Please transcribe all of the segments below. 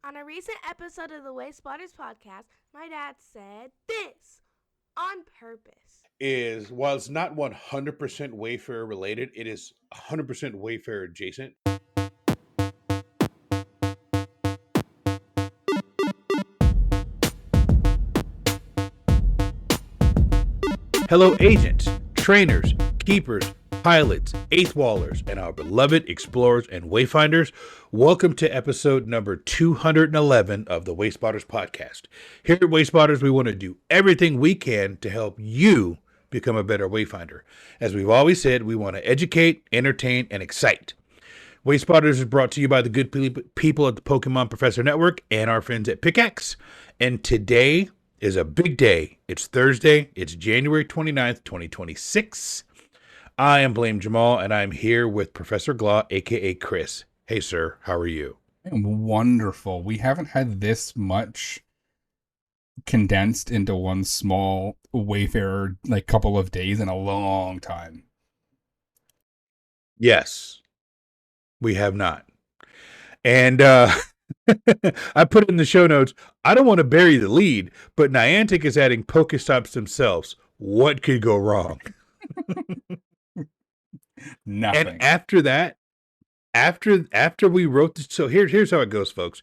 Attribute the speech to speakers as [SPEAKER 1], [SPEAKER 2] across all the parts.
[SPEAKER 1] On a recent episode of the Wayspotters podcast, my dad said this on purpose.
[SPEAKER 2] While it's not 100% Wayfair related, it is 100% Wayfair adjacent. Hello, agents, trainers, keepers, pilots, eighth wallers, and our beloved explorers and wayfinders. Welcome to episode number 211 of the Wayspotters podcast. Here at Wayspotters, we want to do everything we can to help you become a better wayfinder. As we've always said, we want to educate, entertain, and excite. Wayspotters is brought to you by the good people at the Pokemon Professor Network and our friends at Pickaxe. And today is a big day. It's Thursday. It's January 29th, 2026. I am Blame Jamal, and I'm here with Professor Glaw, a.k.a. Chris. Hey, sir. How are you?
[SPEAKER 3] I'm wonderful. We haven't had this much condensed into one small Wayfarer, couple of days in a long time.
[SPEAKER 2] Yes, we have not. And I put in the show notes, I don't want to bury the lead, but Niantic is adding Pokéstops themselves. What could go wrong?
[SPEAKER 3] Nothing.
[SPEAKER 2] And after that, after we wrote this, so here's how it goes, folks.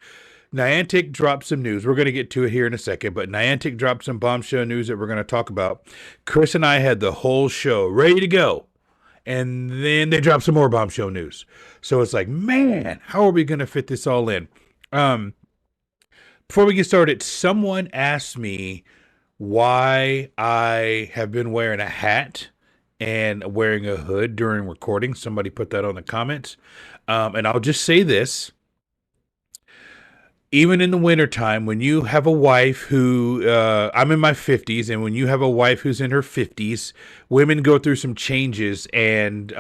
[SPEAKER 2] Niantic dropped some news. We're going to get to it here in a second, but Niantic dropped some bombshell news that we're going to talk about. Chris and I had the whole show ready to go, and then they dropped some more bombshell news. So it's like, man, how are we going to fit this all in? Before we get started, someone asked me why I have been wearing a hat and wearing a hood during recording. Somebody put that on the comments. And I'll just say this. Even in the wintertime, when you have a wife who, I'm in my 50s, and when you have a wife who's in her 50s, women go through some changes, and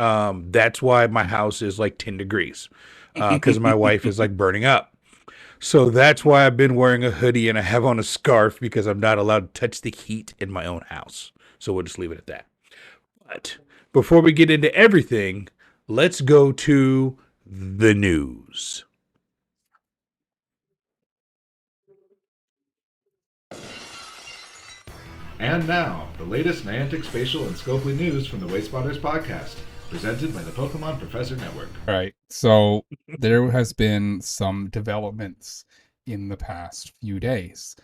[SPEAKER 2] that's why my house is like 10 degrees, because my wife is like burning up. So that's why I've been wearing a hoodie and I have on a scarf, because I'm not allowed to touch the heat in my own house. So we'll just leave it at that. But before we get into everything, let's go to the news.
[SPEAKER 4] And now, the latest Niantic spatial and Scopely news from the Wayspotters podcast, presented by the Pokemon Professor Network.
[SPEAKER 3] All right, so there has been some developments in the past few days.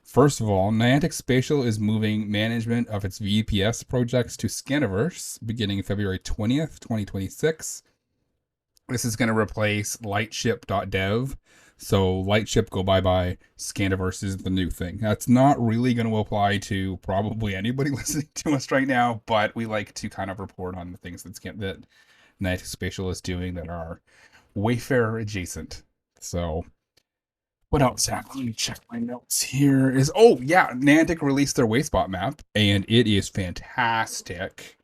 [SPEAKER 3] First of all, Niantic Spatial is moving management of its VPS projects to Scaniverse beginning February 20th, 2026. This is going to replace Lightship.dev. So Lightship go bye-bye, Scaniverse is the new thing. That's not really going to apply to probably anybody listening to us right now, but we like to kind of report on the things that Niantic Spatial is doing that are Wayfarer adjacent. So what else happened? Let me check my notes here. Niantic released their Wayspot map, and it is fantastic.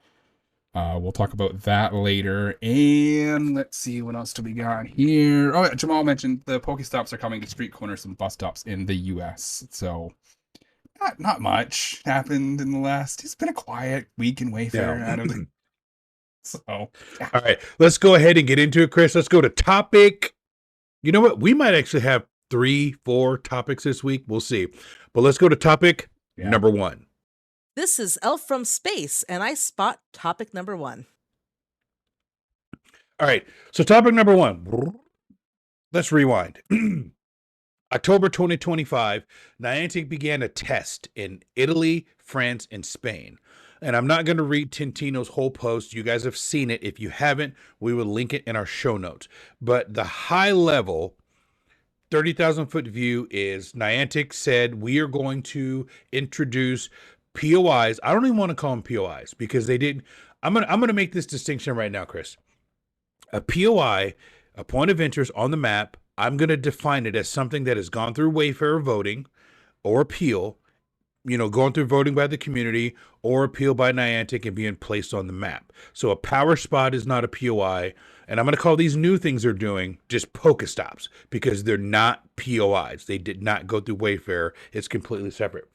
[SPEAKER 3] We'll talk about that later. And let's see, what else do we got here? Oh, yeah, Jamal mentioned the Pokestops are coming to street corners and bus stops in the US. So not much happened in the last. It's been a quiet week in Wayfair.
[SPEAKER 2] Yeah.
[SPEAKER 3] Out of the, so, yeah.
[SPEAKER 2] All right, let's go ahead and get into it, Chris. Let's go to topic. You know what? We might actually have 3-4 topics this week. We'll see. But let's go to topic number 1.
[SPEAKER 5] This is Elf from Space, and I spot topic number 1.
[SPEAKER 2] All right, so topic number 1. Let's rewind. October 2025, Niantic began a test in Italy, France, and Spain. And I'm not going to read Tintino's whole post. You guys have seen it. If you haven't, we will link it in our show notes. But the high level 30,000 foot view is Niantic said we are going to introduce POIs. I don't even want to call them POIs because they didn't. I'm gonna make this distinction right now, Chris. A POI, a point of interest on the map, I'm gonna define it as something that has gone through Wayfarer voting or appeal, going through voting by the community or appeal by Niantic and being placed on the map. So a power spot is not a POI, and I'm gonna call these new things they're doing just Pokestops because they're not POIs. They did not go through Wayfarer. It's completely separate.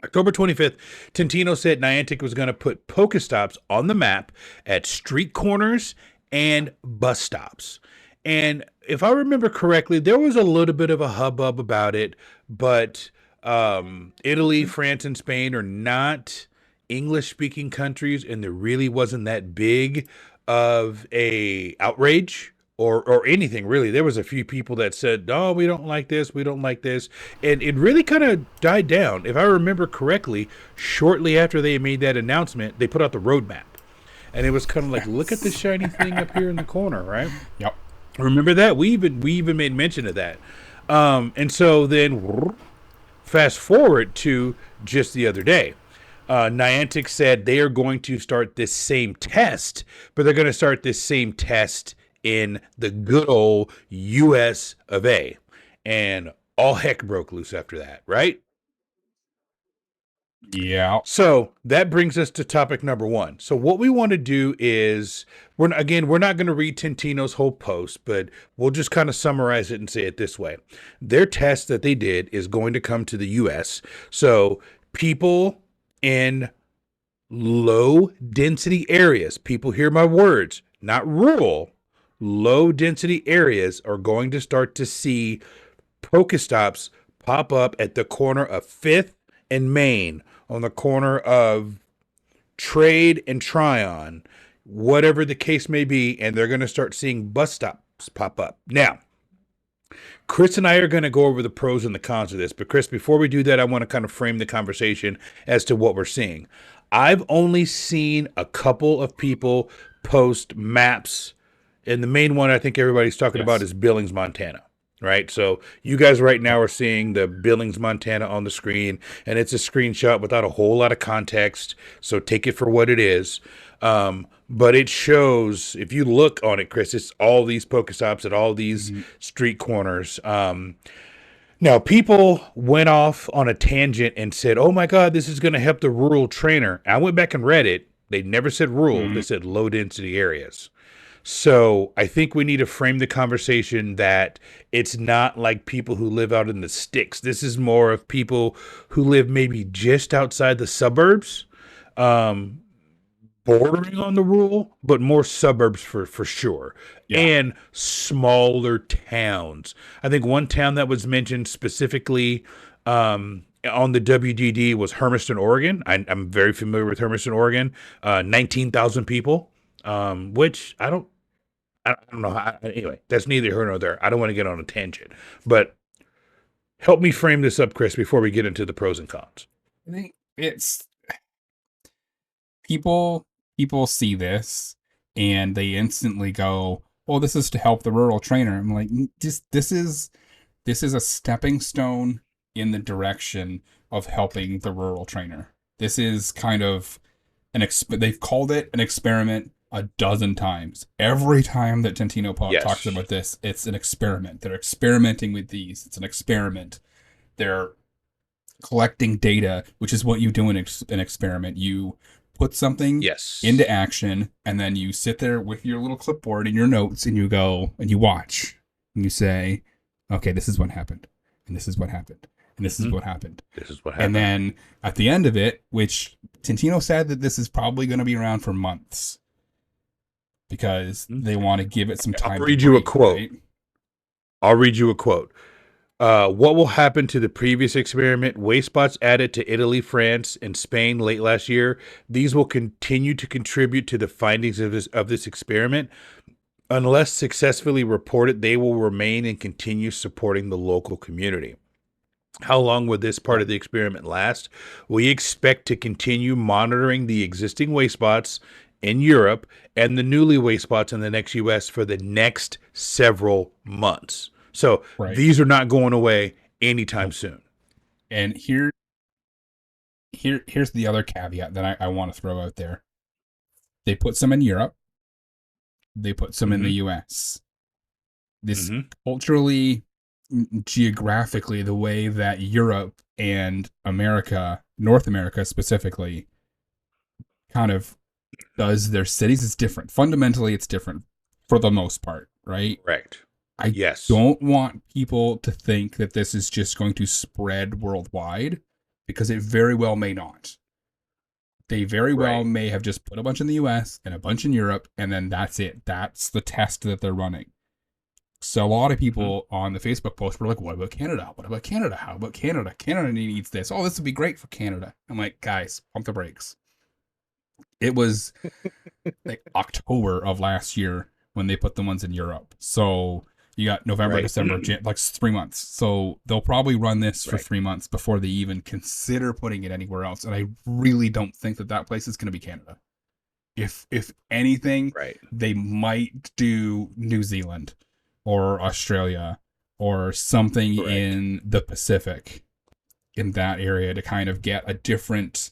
[SPEAKER 2] October 25th, Tintino said Niantic was going to put Pokestops on the map at street corners and bus stops. And if I remember correctly, there was a little bit of a hubbub about it, but Italy, France, and Spain are not English-speaking countries, and there really wasn't that big of a outrage or anything really. There was a few people that said, "Oh, we don't like this, we don't like this," and it really kind of died down. If I remember correctly, shortly after they made that announcement, they put out the roadmap, and it was kind of like, "Look at the shiny thing up here in the corner," right?
[SPEAKER 3] Yep.
[SPEAKER 2] Remember that? We even made mention of that. And so then fast forward to just the other day. Niantic said they are going to start this same test, but they're going to start this same test in the good old US of A. And all heck broke loose after that, right?
[SPEAKER 3] Yeah.
[SPEAKER 2] So that brings us to topic number 1. So what we want to do is, we're not going to read Tintino's whole post, but we'll just kind of summarize it and say it this way. Their test that they did is going to come to the US. So people in low density areas, people hear my words, not rural, low density areas are going to start to see Pokéstops pop up at the corner of 5th and Main, on the corner of Trade and Tryon, whatever the case may be, and they're going to start seeing bus stops pop up. Now, Chris and I are going to go over the pros and the cons of this, but Chris, before we do that, I want to kind of frame the conversation as to what we're seeing. I've only seen a couple of people post maps, and the main one I think everybody's talking about is Billings, Montana. Right, so you guys right now are seeing the Billings, Montana on the screen, and it's a screenshot without a whole lot of context, so take it for what it is. But it shows, if you look on it, Chris, it's all these Pokéstops at all these street corners. Now, people went off on a tangent and said, "Oh my God, this is going to help the rural trainer." I went back and read it. They never said rural. They said low density areas. So I think we need to frame the conversation that it's not like people who live out in the sticks. This is more of people who live maybe just outside the suburbs, bordering on the rural, but more suburbs for sure. Yeah. And smaller towns. I think one town that was mentioned specifically on the WDD was Hermiston, Oregon. I'm very familiar with Hermiston, Oregon. 19,000 people, which I don't know. Anyway, that's neither here nor there. I don't want to get on a tangent, but help me frame this up, Chris, before we get into the pros and cons.
[SPEAKER 3] I think it's people see this and they instantly go, "Well, this is to help the rural trainer." I'm like, this is a stepping stone in the direction of helping the rural trainer. This is kind of they've called it an experiment a dozen times. Every time that Tintino talks about this, it's an experiment. They're experimenting with these. It's an experiment. They're collecting data, which is what you do in an experiment. You put something into action, and then you sit there with your little clipboard and your notes, and you go and you watch, and you say, "Okay, this is what happened, and this is what happened, and this is what happened.
[SPEAKER 2] This is what happened."
[SPEAKER 3] And then at the end of it, which Tintino said that this is probably going to be around for months, because they want to give it some time.
[SPEAKER 2] I'll read you a quote. What will happen to the previous experiment? Waste spots added to Italy, France, and Spain late last year. These will continue to contribute to the findings of this experiment. Unless successfully reported, they will remain and continue supporting the local community. How long will this part of the experiment last? We expect to continue monitoring the existing waste spots in Europe and the newly waste spots in the next US for the next several months. So these are not going away anytime soon.
[SPEAKER 3] And here's the other caveat that I want to throw out there. They put some in Europe. They put some in the US. This culturally, geographically, the way that Europe and America, North America specifically, kind of does their cities is different. Fundamentally, it's different for the most part, right?
[SPEAKER 2] Correct.
[SPEAKER 3] I don't want people to think that this is just going to spread worldwide, because it very well may not. They very well may have just put a bunch in the US and a bunch in Europe, and then that's it. That's the test that they're running. So a lot of people on the Facebook post were like, what about Canada? What about Canada? How about Canada? Canada needs this. Oh, this would be great for Canada. I'm like, guys, pump the brakes. It was like October of last year when they put the ones in Europe. So you got November, December, like 3 months. So they'll probably run this for 3 months before they even consider putting it anywhere else. And I really don't think that place is going to be Canada. If anything, they might do New Zealand or Australia or something in the Pacific, in that area, to kind of get a different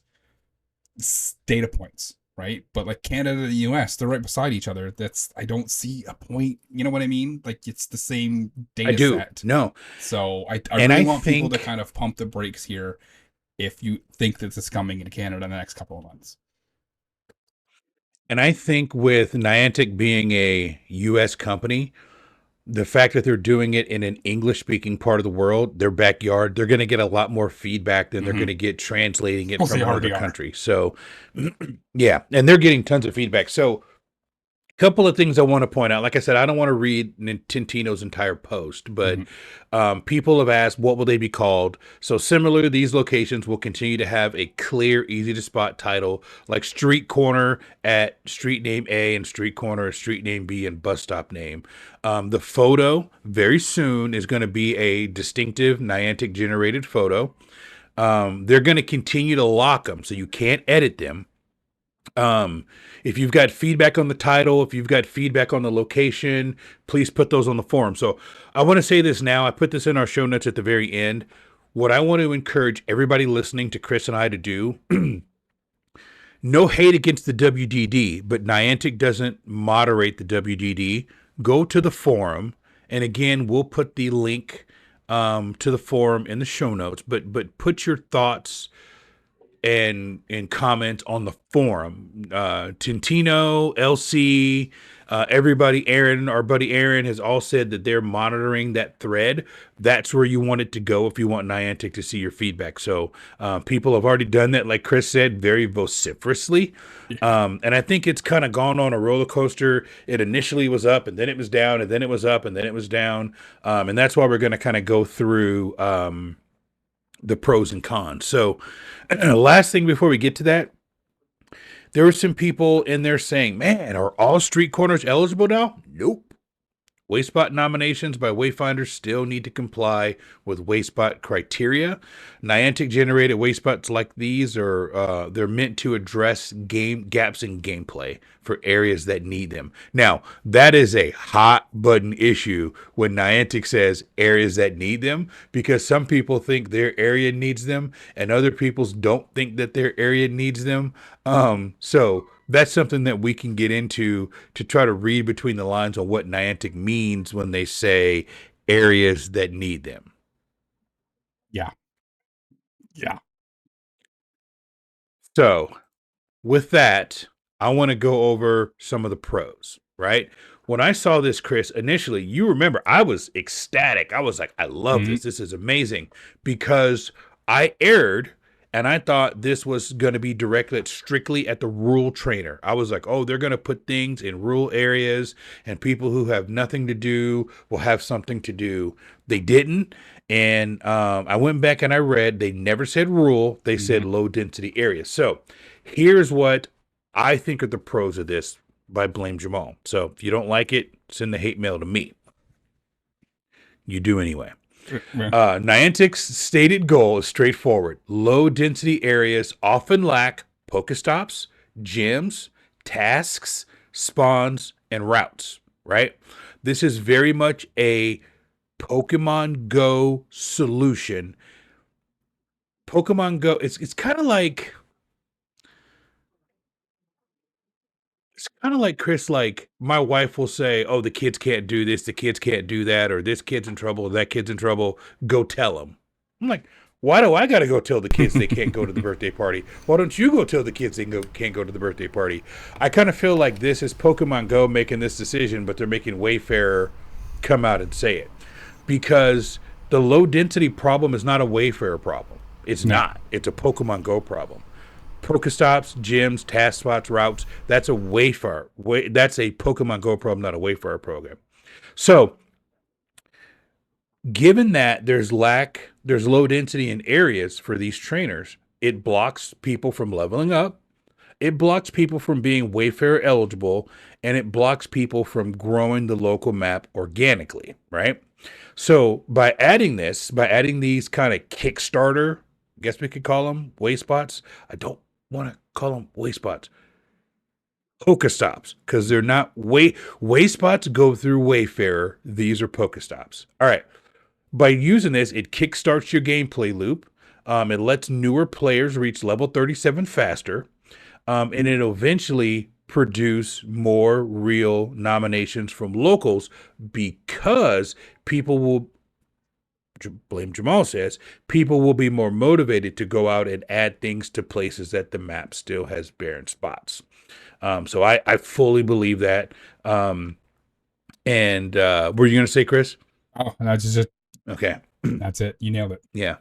[SPEAKER 3] data points, right? But like Canada and the US, they're right beside each other. I don't see a point. You know what I mean? Like, it's the same data set.
[SPEAKER 2] No.
[SPEAKER 3] So I really want people to kind of pump the brakes here if you think that this is coming into Canada in the next couple of months.
[SPEAKER 2] And I think with Niantic being a U.S. company, the fact that they're doing it in an English-speaking part of the world, their backyard, they're going to get a lot more feedback than they're going to get translating it from another country. So, yeah, and they're getting tons of feedback. So, a couple of things I want to point out. Like I said, I don't want to read Tintino's entire post, but people have asked, what will they be called? So similarly, these locations will continue to have a clear, easy to spot title, like Street Corner at street name A and Street Corner at street name B and bus stop name. The photo very soon is going to be a distinctive Niantic generated photo. They're going to continue to lock them, so you can't edit them. If you've got feedback on the title, if you've got feedback on the location, please put those on the forum. So I want to say this now. I put this in our show notes at the very end. What I want to encourage everybody listening to Chris and I to do, no hate against the WDD, but Niantic doesn't moderate the WDD. Go to the forum, and again, we'll put the link to the forum in the show notes, but put your thoughts and comments on the forum. Tintino, LC, everybody, Aaron, our buddy Aaron, has all said that they're monitoring that thread. That's where you want it to go if you want Niantic to see your feedback. So people have already done that, like Chris said, very vociferously. And I think it's kind of gone on a roller coaster. It initially was up, and then it was down, and then it was up, and then it was down. And that's why we're going to kind of go through the pros and cons. So last thing before we get to that, there were some people in there saying, man, are all street corners eligible now? Nope. Wayspot nominations by Wayfinders still need to comply with Wayspot criteria. Niantic generated Wayspots like these are they're meant to address gaps in gameplay for areas that need them. Now, that is a hot button issue when Niantic says areas that need them, because some people think their area needs them and other people don't think that their area needs them. So that's something that we can get into to try to read between the lines on what Niantic means when they say areas that need them.
[SPEAKER 3] Yeah.
[SPEAKER 2] So with that, I want to go over some of the pros, right? When I saw this, Chris, initially, you remember, I was ecstatic. I was like, I love this. This is amazing, because I erred. And I thought this was going to be directed strictly at the rural trainer. I was like, oh, they're going to put things in rural areas and people who have nothing to do will have something to do. They didn't. And I went back and I read, they never said rural. They said low density areas. So here's what I think are the pros of this by Blame Jamal. So if you don't like it, send the hate mail to me. You do anyway. Niantic's stated goal is straightforward. Low density areas often lack Pokéstops, gyms, tasks, spawns, and routes, right? This is very much a Pokemon Go solution. Pokemon Go, it's kind of like, Chris, like my wife will say, oh, the kids can't do this, the kids can't do that, or this kid's in trouble, or that kid's in trouble, go tell them. I'm like, why do I got to go tell the kids they can't go to the birthday party? Why don't you go tell the kids they can't go to the birthday party? I kind of feel like this is Pokemon Go making this decision, but they're making Wayfarer come out and say it. Because the low density problem is not a Wayfarer problem. It's not. It's a Pokemon Go problem. Pokestops, gyms, task spots, routes, that's a Wayfarer. That's a Pokemon Go problem, not a Wayfarer program. So Given that there's low density in areas for these trainers, it blocks people from leveling up. It blocks people from being Wayfarer eligible, and it blocks people from growing the local map organically, right? So by adding these kind of Kickstarter, I guess we could call them Wayspots. I don't want to call them Wayspots. Pokéstops, because they're not Wayspots go through Wayfarer. These are Pokéstops. All right. By using this, it kickstarts your gameplay loop. It lets newer players reach level 37 faster. And it'll eventually produce more real nominations from locals because people will, blame Jamal says, people will be more motivated to go out and add things to places that the map still has barren spots. So I fully believe that. Were you going to say, Chris?
[SPEAKER 3] Oh, that's just
[SPEAKER 2] okay.
[SPEAKER 3] That's it. You nailed it.
[SPEAKER 2] Yeah.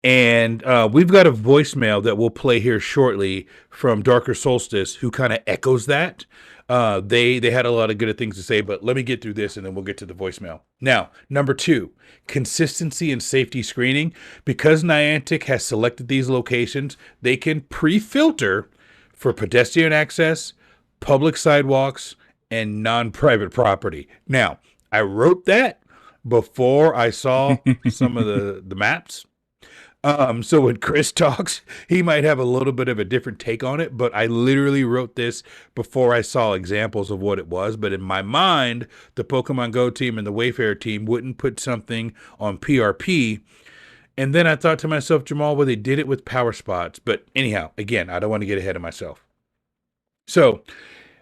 [SPEAKER 2] And we've got a voicemail that we'll play here shortly from Darker Solstice, who kind of echoes that. They had a lot of good things to say, but let me get through this and then we'll get to the voicemail. Now, number 2, consistency and safety screening. Because Niantic has selected these locations, they can pre-filter for pedestrian access, public sidewalks, and non-private property. Now, I wrote that before I saw some of the maps. So when Chris talks, he might have a little bit of a different take on it, but I literally wrote this before I saw examples of what it was. But in my mind, the Pokemon Go team and the Wayfarer team wouldn't put something on PRP. And then I thought to myself, Jamal, well, they did it with power spots. But anyhow, again, I don't want to get ahead of myself. So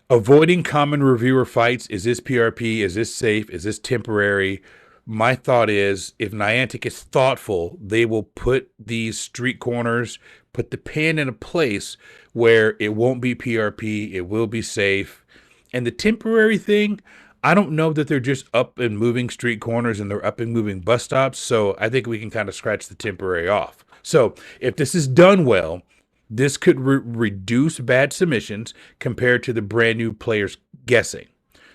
[SPEAKER 2] avoiding common reviewer fights. Is this PRP? Is this safe? Is this temporary? My thought is, if Niantic is thoughtful, they will put these street corners, put the pin in a place where it won't be PRP, it will be safe. And the temporary thing, I don't know that they're just up and moving street corners and they're up and moving bus stops, so I think we can kind of scratch the temporary off. So if this is done well, this could reduce bad submissions compared to the brand new players guessing.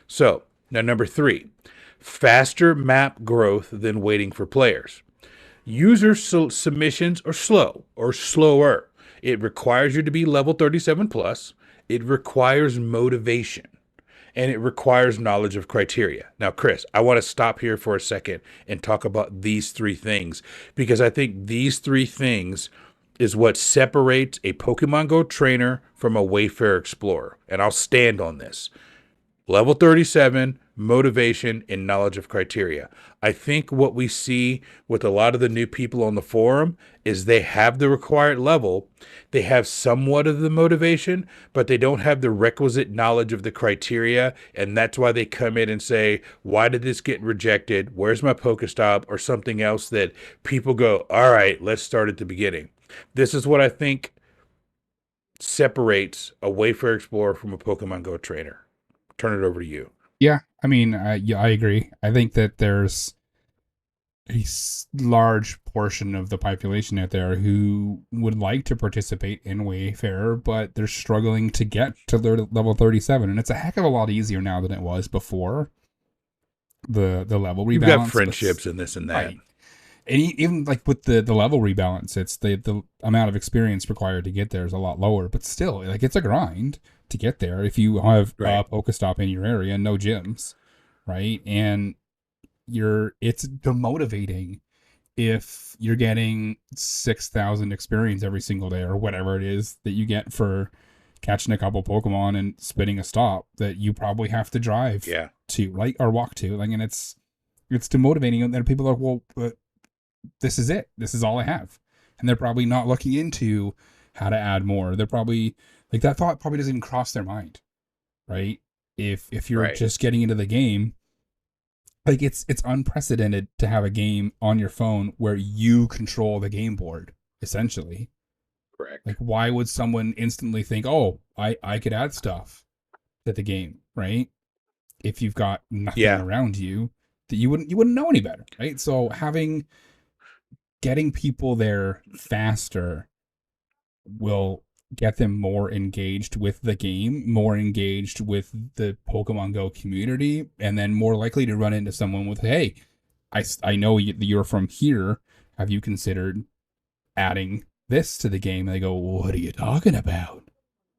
[SPEAKER 2] So, now number 3. Faster map growth than waiting for players. User submissions are slow or slower. It requires you to be level 37 plus. It requires motivation. And it requires knowledge of criteria. Now, Chris, I want to stop here for a second and talk about these 3 things, because I think these 3 things is what separates a Pokemon Go trainer from a Wayfarer explorer. And I'll stand on this. Level 37, motivation, and knowledge of criteria. I think what we see with a lot of the new people on the forum is they have the required level, they have somewhat of the motivation, but they don't have the requisite knowledge of the criteria, and that's why they come in and say, why did this get rejected? Where's my Pokéstop? Or something else that people go, all right, let's start at the beginning. This is what I think separates a Wayfarer explorer from a Pokemon Go trainer. Turn it over to you.
[SPEAKER 3] Yeah, I mean, yeah, I agree. I think that there's a large portion of the population out there who would like to participate in Wayfarer, but they're struggling to get to level 37, and it's a heck of a lot easier now than it was before the level rebalance. You've
[SPEAKER 2] got friendships and this and that.
[SPEAKER 3] Right. And even like with the level rebalance, it's the amount of experience required to get there is a lot lower, but still, like, it's a grind to get there if you have a Pokestop in your area, no gyms, right? And it's demotivating if you're getting 6,000 experience every single day or whatever it is that you get for catching a couple Pokemon and spinning a stop that you probably have to drive to, like, or walk to, like, and it's demotivating. And then people are like, well, but this is it. This is all I have. And they're probably not looking into how to add more. They're probably like, that thought probably doesn't even cross their mind, right? If you're just getting into the game, like, it's unprecedented to have a game on your phone where you control the game board, essentially.
[SPEAKER 2] Correct.
[SPEAKER 3] Like, why would someone instantly think, oh, I could add stuff to the game, right? If you've got nothing around you, that you wouldn't know any better, right? So getting people there faster will get them more engaged with the game, more engaged with the Pokemon Go community, and then more likely to run into someone with, hey, I know you're from here. Have you considered adding this to the game? And they go, what are you talking about?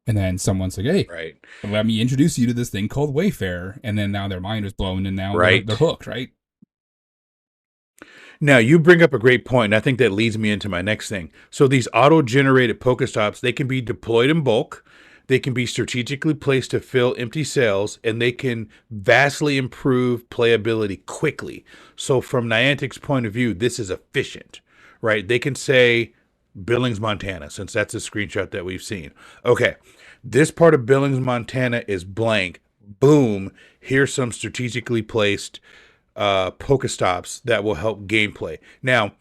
[SPEAKER 3] And then someone's like, hey,
[SPEAKER 2] Right.
[SPEAKER 3] let me introduce you to this thing called Wayfair. And then now their mind is blown, and now
[SPEAKER 2] Right.
[SPEAKER 3] they're hooked, right?
[SPEAKER 2] Now, you bring up a great point, and I think that leads me into my next thing. So these auto-generated Pokestops, they can be deployed in bulk, they can be strategically placed to fill empty cells, and they can vastly improve playability quickly. So from Niantic's point of view, this is efficient, right? They can say Billings, Montana, since that's a screenshot that we've seen. Okay, this part of Billings, Montana is blank. Boom, here's some strategically placed Pokestops that will help gameplay. Now,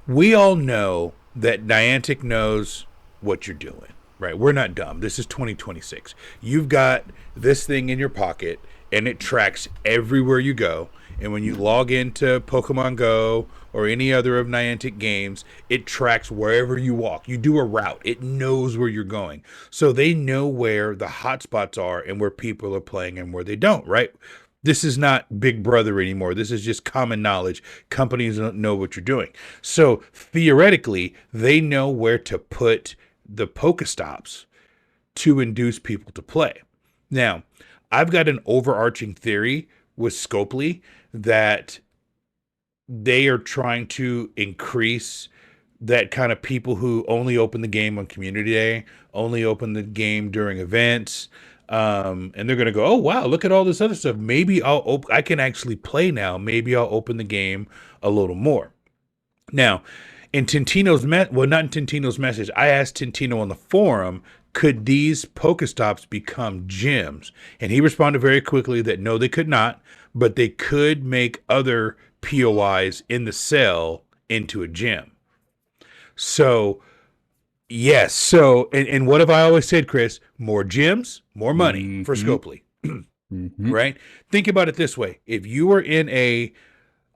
[SPEAKER 2] we all know that Niantic knows what you're doing, right? We're not dumb. This is 2026. You've got this thing in your pocket, and it tracks everywhere you go. And when you log into Pokemon Go or any other of Niantic games, it tracks wherever you walk. You do a route. It knows where you're going. So they know where the hotspots are and where people are playing and where they don't, right? This is not Big Brother anymore. This is just common knowledge. Companies don't know what you're doing. So theoretically, they know where to put the Pokestops to induce people to play. Now, I've got an overarching theory with Scopely that they are trying to increase that kind of people who only open the game on community day, only open the game during events, and they're going to go, oh wow, look at all this other stuff. Maybe I can actually play now. Maybe I'll open the game a little more. Now, in Tintino's not in Tintino's message, I asked Tintino on the forum, could these Pokestops become gyms? And he responded very quickly that no, they could not, but they could make other POIs in the cell into a gym. So, yes. So, and what have I always said, Chris? More gyms, more money for Scopely. Right? Think about it this way. If you were in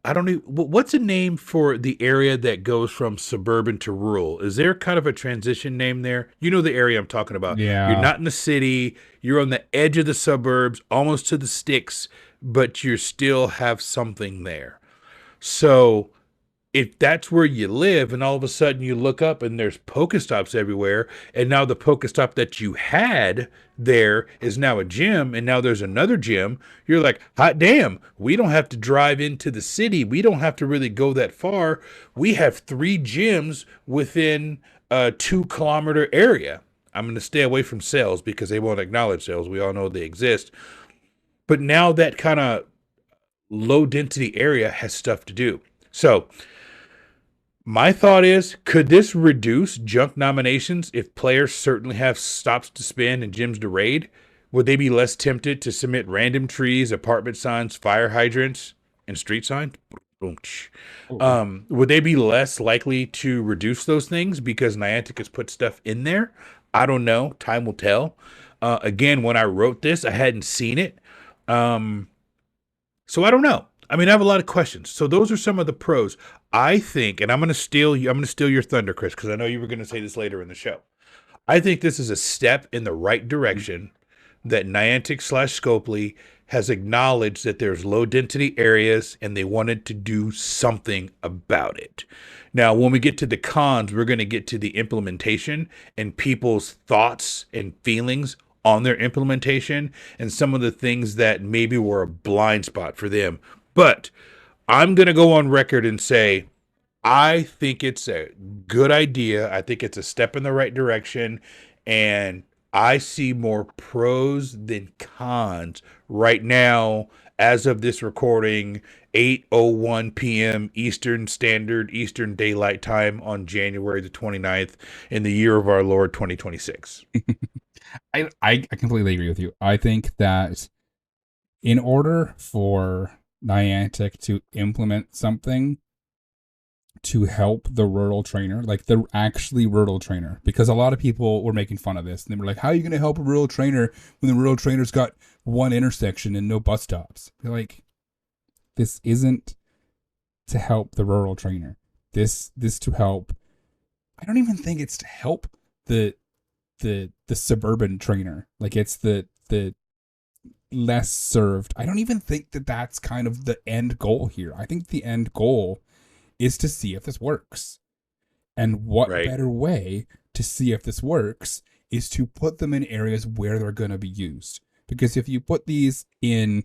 [SPEAKER 2] I don't know, what's a name for the area that goes from suburban to rural? Is there kind of a transition name there? You know the area I'm talking about.
[SPEAKER 3] Yeah.
[SPEAKER 2] You're not in the city. You're on the edge of the suburbs, almost to the sticks, but you still have something there. So if that's where you live and all of a sudden you look up and there's Pokestops everywhere, and now the Pokestop that you had there is now a gym, and now there's another gym, you're like, hot damn, we don't have to drive into the city. We don't have to really go that far. We have 3 gyms within a 2-kilometer area. I'm going to stay away from sales because they won't acknowledge sales. We all know they exist. But now that kind of low density area has stuff to do. So my thought is, could this reduce junk nominations if players certainly have stops to spend and gyms to raid? Would they be less tempted to submit random trees, apartment signs, fire hydrants, and street signs? Would they be less likely to reduce those things because Niantic has put stuff in there? I don't know. Time will tell. Again, when I wrote this, I hadn't seen it. So I don't know. I mean, I have a lot of questions. So those are some of the pros. I think, and I'm going to steal your thunder, Chris, because I know you were going to say this later in the show. I think this is a step in the right direction that Niantic / Scopely has acknowledged that there's low density areas and they wanted to do something about it. Now, when we get to the cons, we're going to get to the implementation and people's thoughts and feelings on their implementation and some of the things that maybe were a blind spot for them. But I'm going to go on record and say, I think it's a good idea. I think it's a step in the right direction. And I see more pros than cons right now, as of this recording, 8:01 p.m. Eastern Daylight Time on January the 29th in the year of our Lord 2026.
[SPEAKER 3] I completely agree with you. I think that in order for Niantic to implement something to help the rural trainer, like the actually rural trainer, because a lot of people were making fun of this and they were like, how are you going to help a rural trainer when the rural trainer's got one intersection and no bus stops? They're like, this isn't to help the rural trainer. This to help. I don't even think it's to help the suburban trainer. Like it's the less served. I don't even think that that's kind of the end goal here. I think the end goal is to see if this works. And what
[SPEAKER 2] Right.
[SPEAKER 3] better way to see if this works is to put them in areas where they're going to be used. Because if you put these in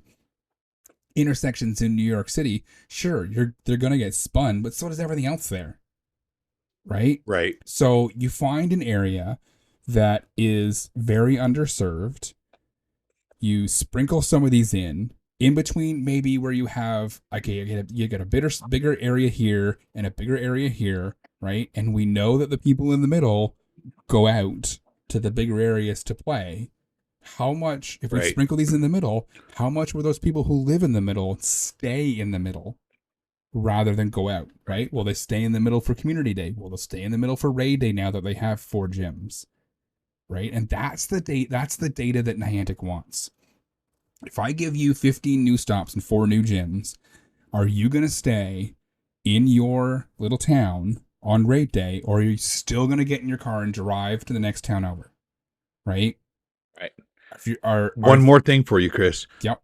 [SPEAKER 3] intersections in New York City, sure, they're going to get spun, but so does everything else there. Right?
[SPEAKER 2] Right.
[SPEAKER 3] So you find an area that is very underserved. You sprinkle some of these in between, maybe where you have, okay, you get a bigger area here and a bigger area here, right? And we know that the people in the middle go out to the bigger areas to play. How much, if we
[SPEAKER 2] Right.
[SPEAKER 3] sprinkle these in the middle, how much will those people who live in the middle stay in the middle rather than go out, right? Will they stay in the middle for community day? Will they stay in the middle for raid day now that they have 4 gyms? Right? And that's the data that Niantic wants. If I give you 15 new stops and 4 new gyms, are you going to stay in your little town on raid day, or are you still going to get in your car and drive to the next town over? Right?
[SPEAKER 2] Right.
[SPEAKER 3] If you are
[SPEAKER 2] One more thing for you, Chris.
[SPEAKER 3] Yep.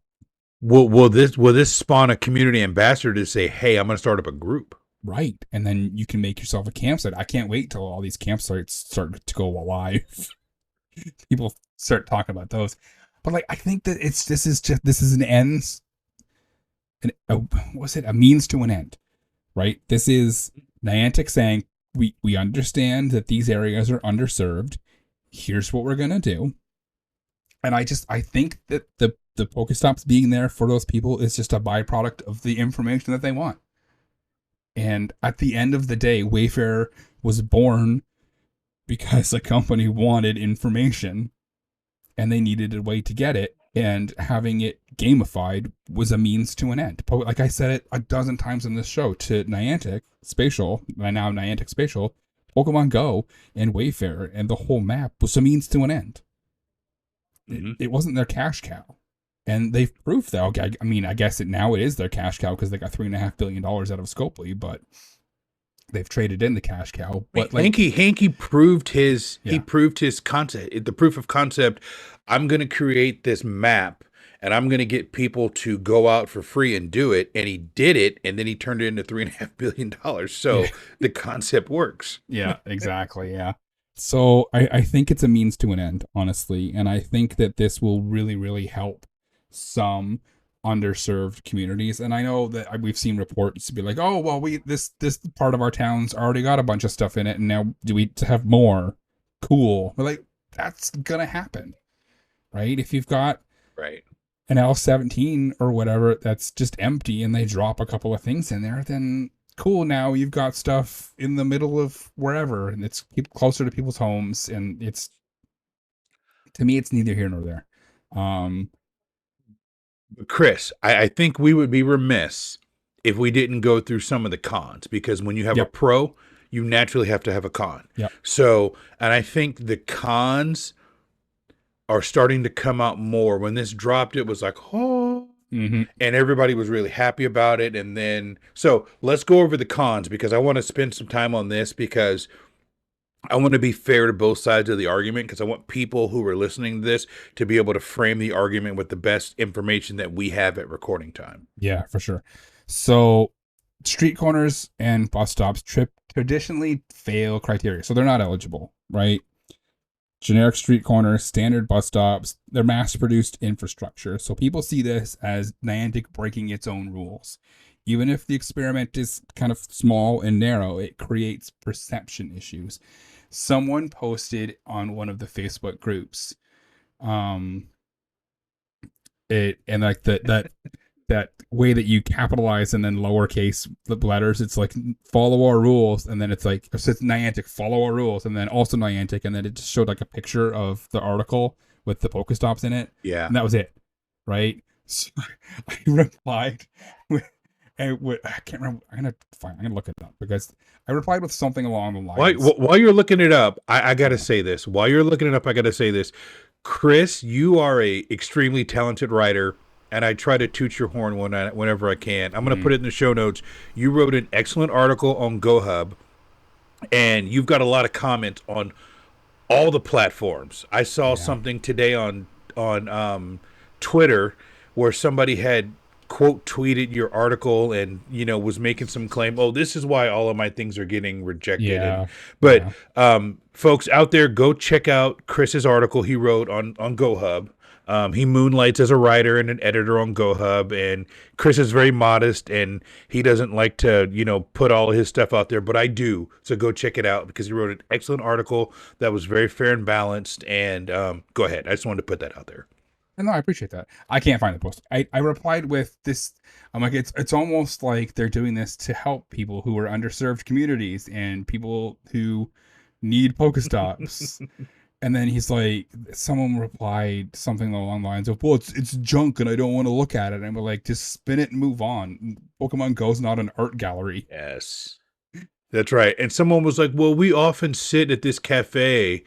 [SPEAKER 2] Will this spawn a community ambassador to say, hey, I'm going to start up a group?
[SPEAKER 3] Right. And then you can make yourself a campsite. I can't wait till all these campsites start to go live. People start talking about those. But like, I think that this is an ends, a means to an end, right? This is Niantic saying, we understand that these areas are underserved. Here's what we're going to do. And I think that the Pokestops being there for those people is just a byproduct of the information that they want. And at the end of the day, Wayfair was born because a company wanted information and they needed a way to get it, and having it gamified was a means to an end. Like I said it a dozen times in this show, to Niantic Spatial, and now Niantic Spatial, Pokemon Go and Wayfair and the whole map was a means to an end.
[SPEAKER 2] Mm-hmm.
[SPEAKER 3] It wasn't their cash cow. And they've proved that. Okay, I mean, I guess now it is their cash cow because they got $3.5 billion out of Scopely, but they've traded in the cash cow. But like,
[SPEAKER 2] Hanky proved his
[SPEAKER 3] Yeah.
[SPEAKER 2] he proved his concept. The proof of concept. I'm going to create this map and I'm going to get people to go out for free and do it. And he did it, and then he turned it into $3.5 billion. So the concept works.
[SPEAKER 3] yeah, exactly. Yeah. So I think it's a means to an end, honestly. And I think that this will really, really help some underserved communities. And I know that we've seen reports to be like, oh, well, this part of our town's already got a bunch of stuff in it, and now do we have more? Cool. But like, that's gonna happen, right? If you've got
[SPEAKER 2] Right.
[SPEAKER 3] an L17 or whatever that's just empty and they drop a couple of things in there, then cool, now you've got stuff in the middle of wherever, and it's closer to people's homes, and it's, to me, it's neither here nor there.
[SPEAKER 2] Chris, I think we would be remiss if we didn't go through some of the cons, because when you have a
[SPEAKER 3] Yep.
[SPEAKER 2] pro, you naturally have to have a con.
[SPEAKER 3] Yep.
[SPEAKER 2] So, and I think the cons are starting to come out more. When this dropped, it was like, oh,
[SPEAKER 3] Mm-hmm.
[SPEAKER 2] and everybody was really happy about it. And then, so let's go over the cons, because I want to spend some time on this, because I want to be fair to both sides of the argument, because I want people who are listening to this to be able to frame the argument with the best information that we have at recording time.
[SPEAKER 3] Yeah, for sure. So street corners and bus stops traditionally fail criteria, so they're not eligible, right? Generic street corners, standard bus stops, they're mass-produced infrastructure. So people see this as Niantic breaking its own rules. Even if the experiment is kind of small and narrow, it creates perception issues. Someone posted on one of the Facebook groups, that way that you capitalize and then lowercase the letters. It's like, follow our rules, and then it's like, it says Niantic, follow our rules, and then also Niantic, and then it just showed like a picture of the article with the Pokestops in it.
[SPEAKER 2] Yeah.
[SPEAKER 3] And that was it, right? So I replied with, I can't remember. I'm gonna look it up, because I replied with something along the lines.
[SPEAKER 2] While you're looking it up, I gotta say this. While you're looking it up, I gotta say this. Chris, you are a extremely talented writer, and I try to toot your horn whenever I can. I'm gonna put it in the show notes. You wrote an excellent article on GoHub, and you've got a lot of comments on all the platforms. I saw something today on Twitter where somebody had quote tweeted your article and was making some claim, oh, this is why all of my things are getting rejected.
[SPEAKER 3] Yeah.
[SPEAKER 2] But
[SPEAKER 3] yeah.
[SPEAKER 2] folks out there, go check out Chris's article he wrote on GoHub. He moonlights as a writer and an editor on GoHub, and Chris is very modest and he doesn't like to, put all of his stuff out there, but I do. So go check it out because he wrote an excellent article that was very fair and balanced. And go ahead. I just wanted to put that out there.
[SPEAKER 3] No, I appreciate that. I can't find the post. I replied with this. I'm like, it's almost like they're doing this to help people who are underserved communities and people who need Pokestops. And then he's like, someone replied something along the lines of, well, it's junk and I don't want to look at it. And we're like, just spin it and move on. Pokemon Go's not an art gallery.
[SPEAKER 2] Yes, that's right. And someone was like, well, we often sit at this cafe.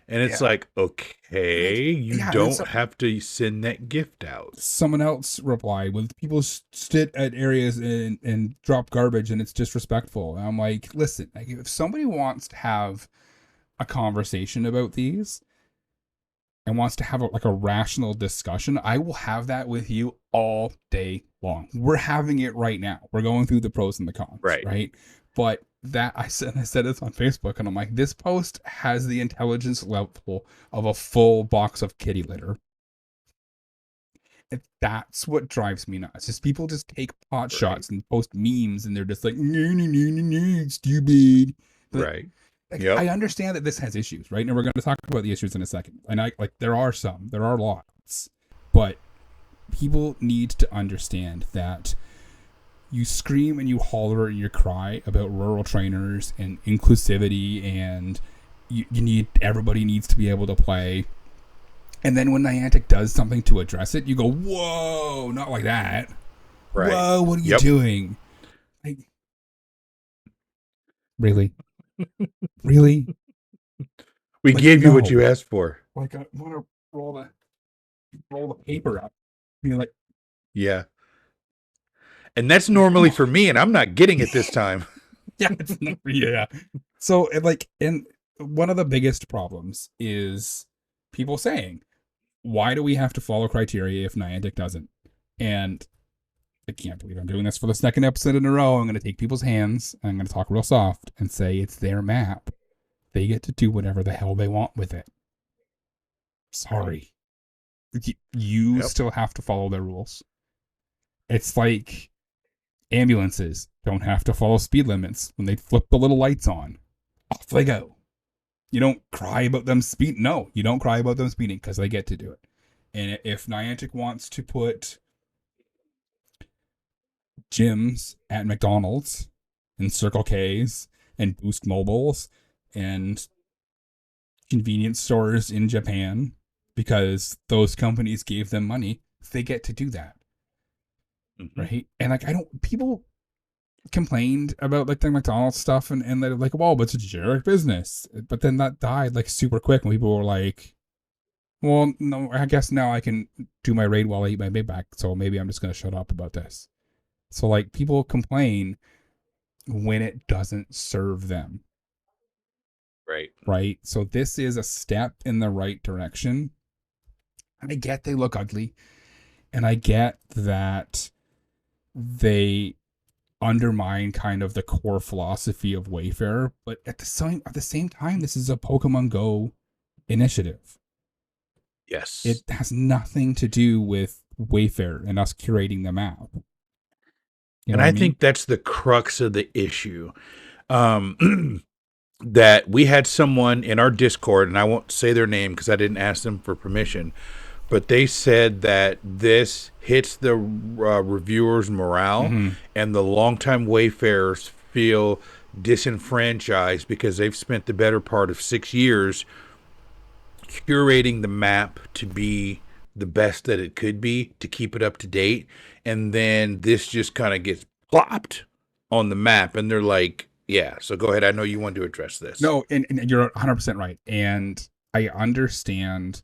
[SPEAKER 2] And it's like, okay, you don't have to send that gift out.
[SPEAKER 3] Someone else replied with, people sit at areas and drop garbage and it's disrespectful. And I'm like, listen, like, if somebody wants to have a conversation about these and wants to have a rational discussion, I will have that with you all day long. We're having it right now. We're going through the pros and the cons, right? But that I said this on Facebook, and I'm like, this post has the intelligence level of a full box of kitty litter. And that's what drives me nuts. Is people just take pot shots and post memes, and they're just like, no, stupid. But, I understand that this has issues, right? And we're going to talk about the issues in a second. And there are lots, but people need to understand that you scream and you holler and you cry about rural trainers and inclusivity and everybody needs to be able to play. And then when Niantic does something to address it, you go, whoa, not like that. Right. Whoa, what are you doing? Like, really? Really?
[SPEAKER 2] We gave you what you asked for.
[SPEAKER 3] Like, I want to roll the paper up. Be like,
[SPEAKER 2] yeah. And that's normally for me, and I'm not getting it this time.
[SPEAKER 3] Yeah. So, and one of the biggest problems is people saying, why do we have to follow criteria if Niantic doesn't? And I can't believe I'm doing this for the second episode in a row. I'm going to take people's hands, and I'm going to talk real soft and say it's their map. They get to do whatever the hell they want with it. Sorry. You still have to follow their rules. It's like ambulances don't have to follow speed limits when they flip the little lights on. Off they go. You don't cry about them speed. No, you don't cry about them speeding because they get to do it. And if Niantic wants to put gyms at McDonald's and Circle K's and Boost Mobiles and convenience stores in Japan because those companies gave them money, they get to do that. Mm-hmm. Right? And people complained about the McDonald's stuff and they're like, well, but it's a generic business. But then that died super quick and people were like, well, no, I guess now I can do my raid while I eat my Big Mac, so maybe I'm just going to shut up about this. So people complain when it doesn't serve them. Right. So this is a step in the right direction. And I get they look ugly. And I get that they undermine kind of the core philosophy of Wayfarer. But at the same time, this is a Pokemon Go initiative.
[SPEAKER 2] Yes.
[SPEAKER 3] It has nothing to do with Wayfarer and us curating the map.
[SPEAKER 2] And I think that's the crux of the issue. That we had someone in our Discord, and I won't say their name because I didn't ask them for permission, but they said that this hits the reviewers' morale, and the longtime Wayfarers feel disenfranchised because they've spent the better part of 6 years curating the map to be the best that it could be, to keep it up to date, and then this just kind of gets plopped on the map, and they're like, yeah, so go ahead. I know you want to address this.
[SPEAKER 3] No, and you're 100% right. And I understand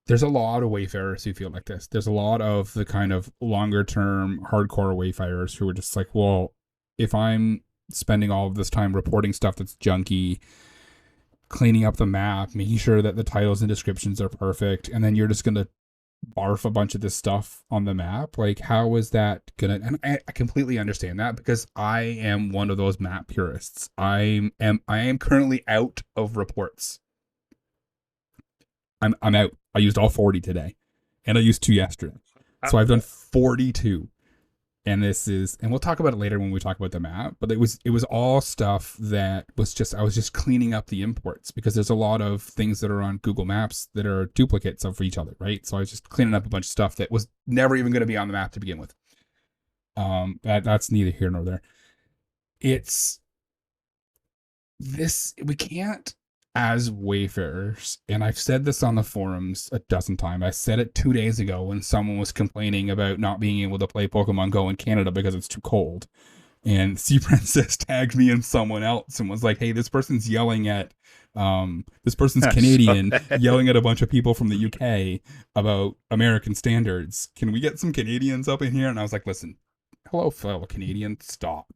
[SPEAKER 3] there's a lot of Wayfarers who feel like this. There's a lot of the kind of longer term hardcore Wayfarers who are just like, well, if I'm spending all of this time reporting stuff that's junky, cleaning up the map, making sure that the titles and descriptions are perfect, and then you're just going to barf a bunch of this stuff on the map. Like, how is that gonna? And I completely understand that, because I am one of those map purists. I am currently out of reports. I'm out. I used all 40 today, and I used 2 yesterday, so I've done 42. And we'll talk about it later when we talk about the map, but it was all stuff that was just, I was just cleaning up the imports, because there's a lot of things that are on Google Maps that are duplicates of each other, right? So I was just cleaning up a bunch of stuff that was never even going to be on the map to begin with. That's neither here nor there. It's this, we can't, as Wayfarers, and I've said this on the forums a dozen times. I said it 2 days ago when someone was complaining about not being able to play Pokemon Go in Canada because it's too cold. And Sea Princess tagged me and someone else and was like, hey, this person's yelling at, this person's Canadian, yelling at a bunch of people from the UK about American standards. Can we get some Canadians up in here? And I was like, listen, hello, fellow Canadian, stop.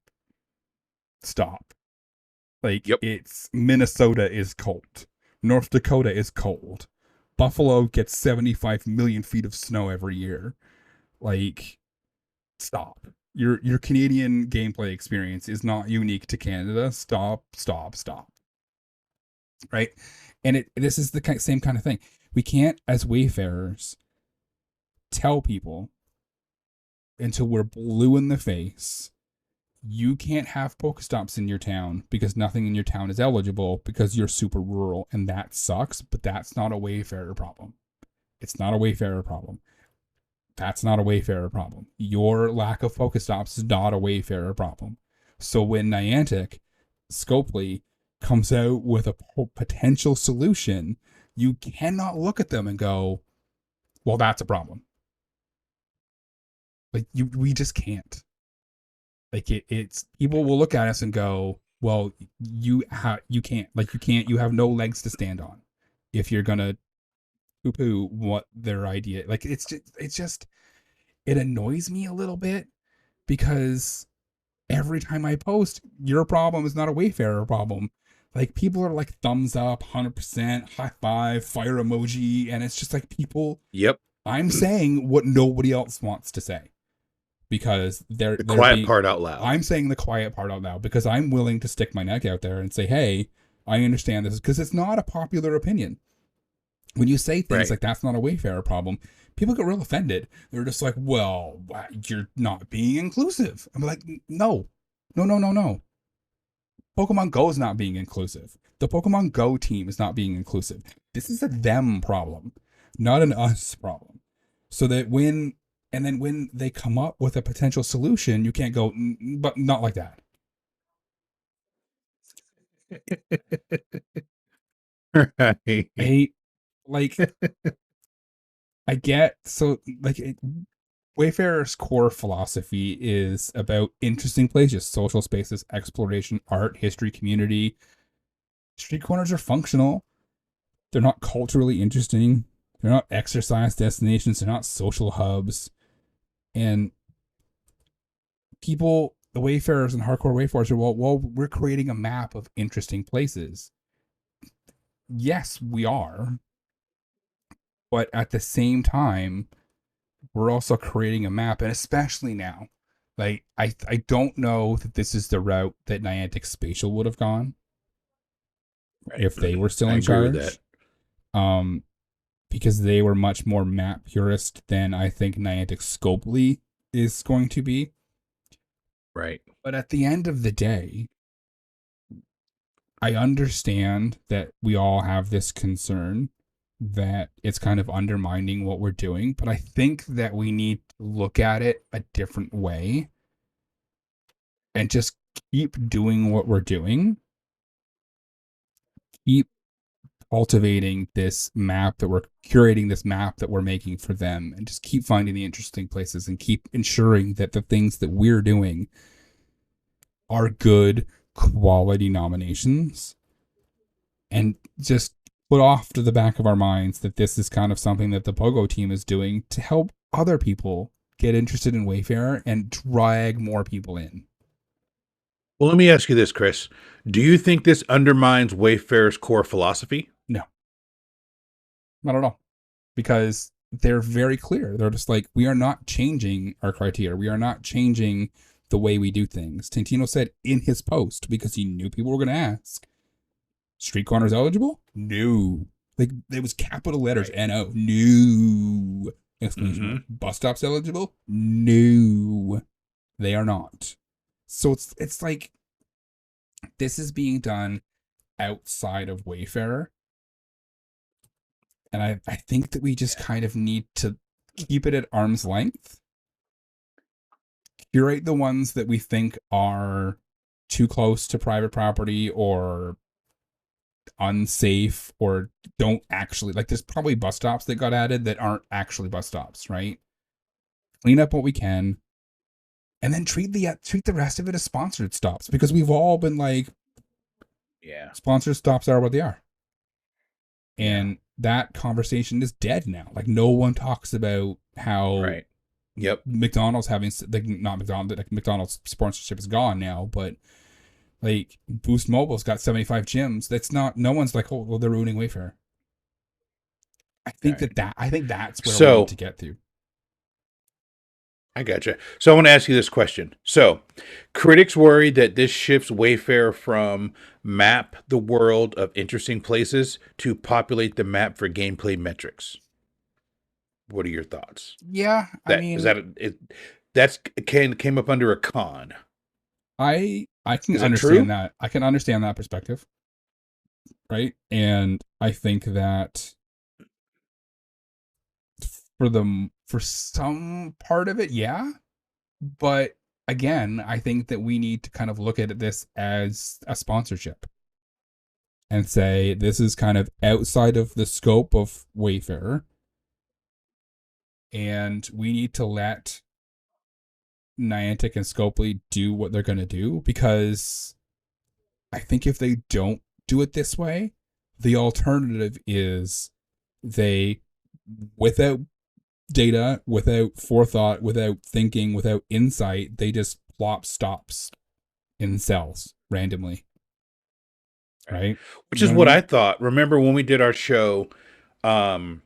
[SPEAKER 3] Like, It's Minnesota is cold. North Dakota is cold. Buffalo gets 75 million feet of snow every year. Like, stop. Your Canadian gameplay experience is not unique to Canada. Stop. Right? And this is the same kind of thing. We can't, as Wayfarers, tell people until we're blue in the face, you can't have Pokestops in your town because nothing in your town is eligible because you're super rural, and that sucks, but that's not a Wayfarer problem. It's not a Wayfarer problem. That's not a Wayfarer problem. Your lack of Pokestops is not a Wayfarer problem. So when Niantic, Scopely, comes out with a potential solution, you cannot look at them and go, well, that's a problem. Like, we just can't. Like, it's people will look at us and go, well, you can't, you have no legs to stand on if you're gonna poo-poo what their idea. Like, it's just it annoys me a little bit, because every time I post, your problem is not a Wayfarer problem. Like, people are like, thumbs up, 100%, high five, fire emoji, and it's just like, people.
[SPEAKER 2] Yep.
[SPEAKER 3] I'm saying what nobody else wants to say. Because they're
[SPEAKER 2] quiet part out loud.
[SPEAKER 3] I'm saying the quiet part out loud because I'm willing to stick my neck out there and say, hey, I understand this, because it's not a popular opinion. When you say things like that's not a Wayfarer problem, people get real offended. They're just like, well, you're not being inclusive. I'm like, no. Pokemon Go is not being inclusive. The Pokemon Go team is not being inclusive. This is a them problem, not an us problem. So that when they come up with a potential solution, you can't go, but not like that.
[SPEAKER 2] Right.
[SPEAKER 3] I get, so like, Wayfarer's core philosophy is about interesting places, social spaces, exploration, art, history, community. Street corners are functional. They're not culturally interesting. They're not exercise destinations. They're not social hubs. And people, the Wayfarers and hardcore Wayfarers are, well, we're creating a map of interesting places. Yes, we are. But at the same time, we're also creating a map, and especially now, like, I don't know that this is the route that Niantic Spatial would have gone if they were still in charge. Because they were much more map purist than I think Niantic Scopely is going to be.
[SPEAKER 2] Right.
[SPEAKER 3] But at the end of the day, I understand that we all have this concern that it's kind of undermining what we're doing, but I think that we need to look at it a different way and just keep doing what we're doing. Keep cultivating this map that we're curating, this map that we're making for them, and just keep finding the interesting places and keep ensuring that the things that we're doing are good quality nominations, and just put off to the back of our minds that this is kind of something that the Pogo team is doing to help other people get interested in Wayfarer and drag more people in.
[SPEAKER 2] Well, let me ask you this, Chris. Do you think this undermines Wayfarer's core philosophy?
[SPEAKER 3] No. Not at all. Because they're very clear. They're just like, we are not changing our criteria. We are not changing the way we do things. Tantino said in his post, because he knew people were going to ask, street corners eligible? No. Like, there was capital letters, N-O. No. Exclamation mark. Bus stops eligible? No. They are not. So it's like, this is being done outside of Wayfarer. And I think that we just kind of need to keep it at arm's length. Curate the ones that we think are too close to private property or unsafe or don't actually, like, there's probably bus stops that got added that aren't actually bus stops, right? Clean up what we can. And then treat the rest of it as sponsored stops, because we've all been like,
[SPEAKER 2] yeah,
[SPEAKER 3] sponsored stops are what they are. And that conversation is dead now. Like, no one talks about how McDonald's having, like, not McDonald's, like, McDonald's sponsorship is gone now, but like Boost Mobile's got 75 gyms. That's not, no one's like, oh, well, they're ruining Wayfarer. I think I think that's where we need to get to.
[SPEAKER 2] I gotcha. So I want to ask you this question. So critics worry that this shifts Wayfarer from map the world of interesting places to populate the map for gameplay metrics. What are your thoughts?
[SPEAKER 3] Yeah, I mean,
[SPEAKER 2] that's came up under a con.
[SPEAKER 3] I can understand that. I can understand that perspective. Right? And I think that for some part of it, yeah. But again, I think that we need to kind of look at this as a sponsorship and say, this is kind of outside of the scope of Wayfarer. And we need to let Niantic and Scopely do what they're going to do, because I think if they don't do it this way, the alternative is they, without data, without forethought, without thinking, without insight, they just plop stops in cells randomly. Right?
[SPEAKER 2] Which is what I thought. Remember when we did our show on,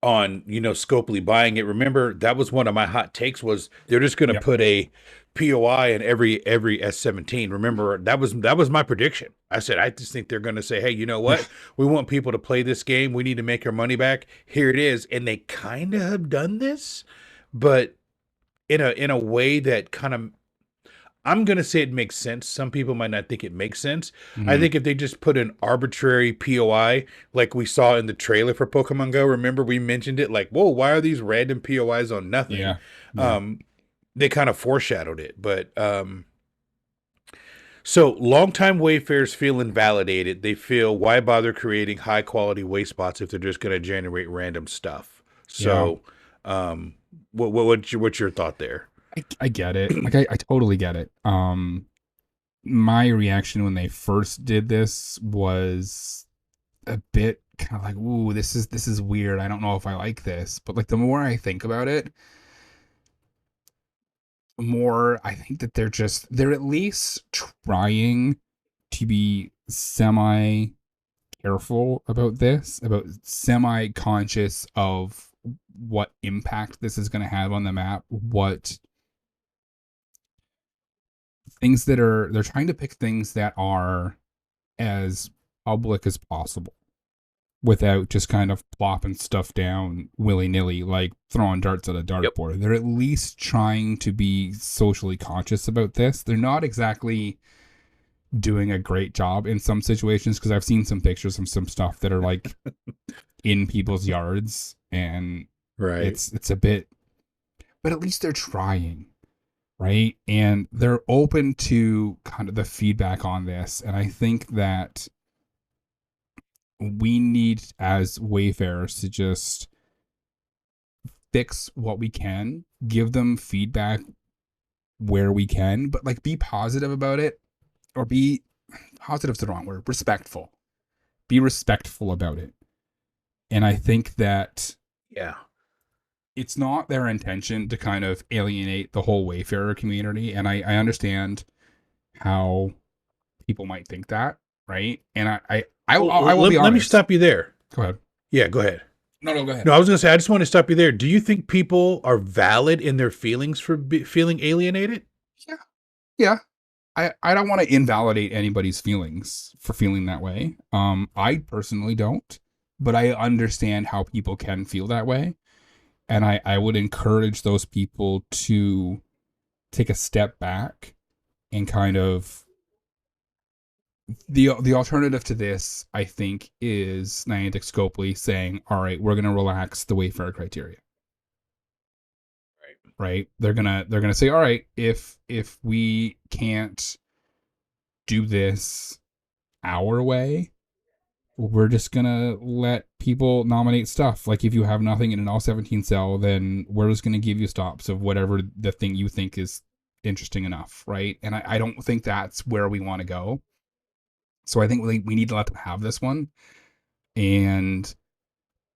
[SPEAKER 2] Scopely buying it, remember that was one of my hot takes, was they're just going to put a POI in every S17. Remember, that was my prediction. I said, I just think they're going to say, hey, you know what? We want people to play this game. We need to make our money back. Here it is. And they kind of have done this, but in a way that kind of, I'm going to say it makes sense. Some people might not think it makes sense. Mm-hmm. I think if they just put an arbitrary POI, like we saw in the trailer for Pokemon Go, remember we mentioned it, like, whoa, why are these random POIs on nothing? Yeah. They kind of foreshadowed it. But so longtime Wayfarers feel invalidated. They feel, why bother creating high quality Wayspots if they're just going to generate random stuff? So what's your thought there?
[SPEAKER 3] I get it. Like, I totally get it. My reaction when they first did this was a bit kind of like, ooh, this is weird. I don't know if I like this. But like, the more I think about it, the more I think that they're at least trying to be semi careful about this, about semi conscious of what impact this is going to have on the map, what things that they're trying to pick things that are as public as possible without just kind of plopping stuff down willy-nilly, like throwing darts at a dartboard. Yep. They're at least trying to be socially conscious about this. They're not exactly doing a great job in some situations, because I've seen some pictures of some stuff that are like in people's yards, and it's a bit, but at least they're trying. Right. And they're open to kind of the feedback on this. And I think that we need, as Wayfarers, to just fix what we can, give them feedback where we can, but like, be positive about it, or be positive's the wrong word, respectful. Be respectful about it. And I think that, it's not their intention to kind of alienate the whole Wayfarer community. And I understand how people might think that, right? And I will be honest.
[SPEAKER 2] Let me stop you there.
[SPEAKER 3] Go ahead.
[SPEAKER 2] Yeah, go ahead.
[SPEAKER 3] No, go ahead.
[SPEAKER 2] No, I was going to say, I just want to stop you there. Do you think people are valid in their feelings for feeling alienated?
[SPEAKER 3] Yeah. I don't want to invalidate anybody's feelings for feeling that way. I personally don't, but I understand how people can feel that way. And I would encourage those people to take a step back and kind of the alternative to this, I think, is Niantic Scopely saying, all right, we're gonna relax the Wayfarer criteria. Right? They're gonna say, all right, if we can't do this our way, we're just gonna let people nominate stuff. Like if you have nothing in an all 17 cell, then we're just gonna give you stops of whatever the thing you think is interesting enough, right? And I don't think that's where we want to go. So I think we need to let them have this one and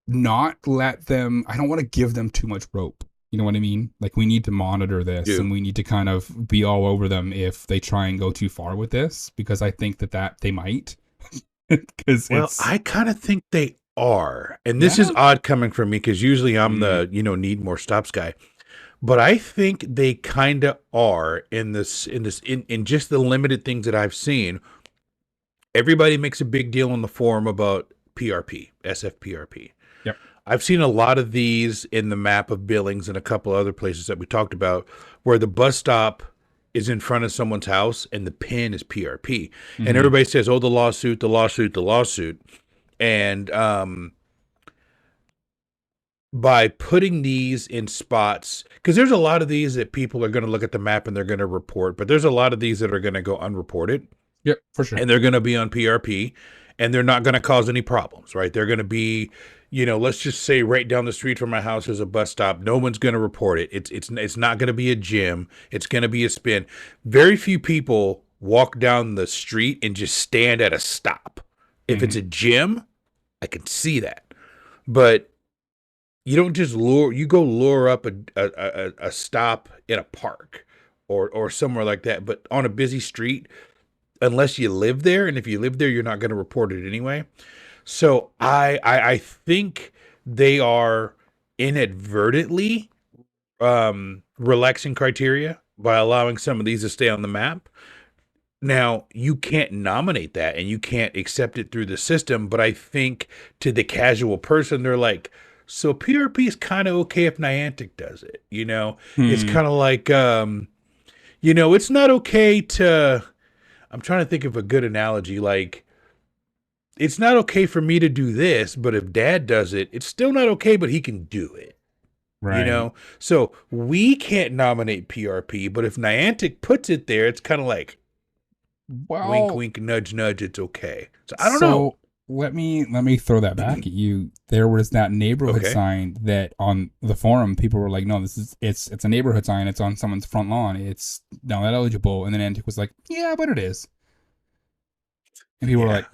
[SPEAKER 3] not let them, I don't want to give them too much rope. You know what I mean? Like we need to monitor this and we need to kind of be all over them if they try and go too far with this, because I think that they might.
[SPEAKER 2] I kind of think they are. And this is odd coming from me because usually I'm the, need more stops guy. But I think they kind of are in just the limited things that I've seen. Everybody makes a big deal on the forum about PRP, SFPRP.
[SPEAKER 3] Yep.
[SPEAKER 2] I've seen a lot of these in the map of Billings and a couple other places that we talked about where the bus stop is in front of someone's house and the pin is PRP. Mm-hmm. And everybody says, oh, the lawsuit. And by putting these in spots, because there's a lot of these that people are going to look at the map and they're going to report, but there's a lot of these that are going to go unreported.
[SPEAKER 3] Yep, for sure.
[SPEAKER 2] And they're going to be on PRP and they're not going to cause any problems, right? They're going to be, let's just say right down the street from my house is a bus stop. No one's going to report it. It's not going to be a gym. It's going to be a spin. Very few people walk down the street and just stand at a stop. If it's a gym, I can see that. But you don't just lure up a stop in a park or somewhere like that. But on a busy street, unless you live there, and if you live there, you're not going to report it anyway. So I think they are inadvertently relaxing criteria by allowing some of these to stay on the map. Now, you can't nominate that and you can't accept it through the system, but I think to the casual person, they're like, so PRP is kind of okay if Niantic does it, It's kind of like, it's not okay to... I'm trying to think of a good analogy. Like, it's not okay for me to do this, but if Dad does it, it's still not okay, but he can do it. Right. So we can't nominate PRP, but if Niantic puts it there, it's kind of like, wink, wink, nudge, nudge. It's okay. So I don't know.
[SPEAKER 3] Let me throw that back at you. There was that neighborhood sign that on the forum people were like, no, it's a neighborhood sign. It's on someone's front lawn. It's not eligible. And then Niantic was like, yeah, but it is. And people were like,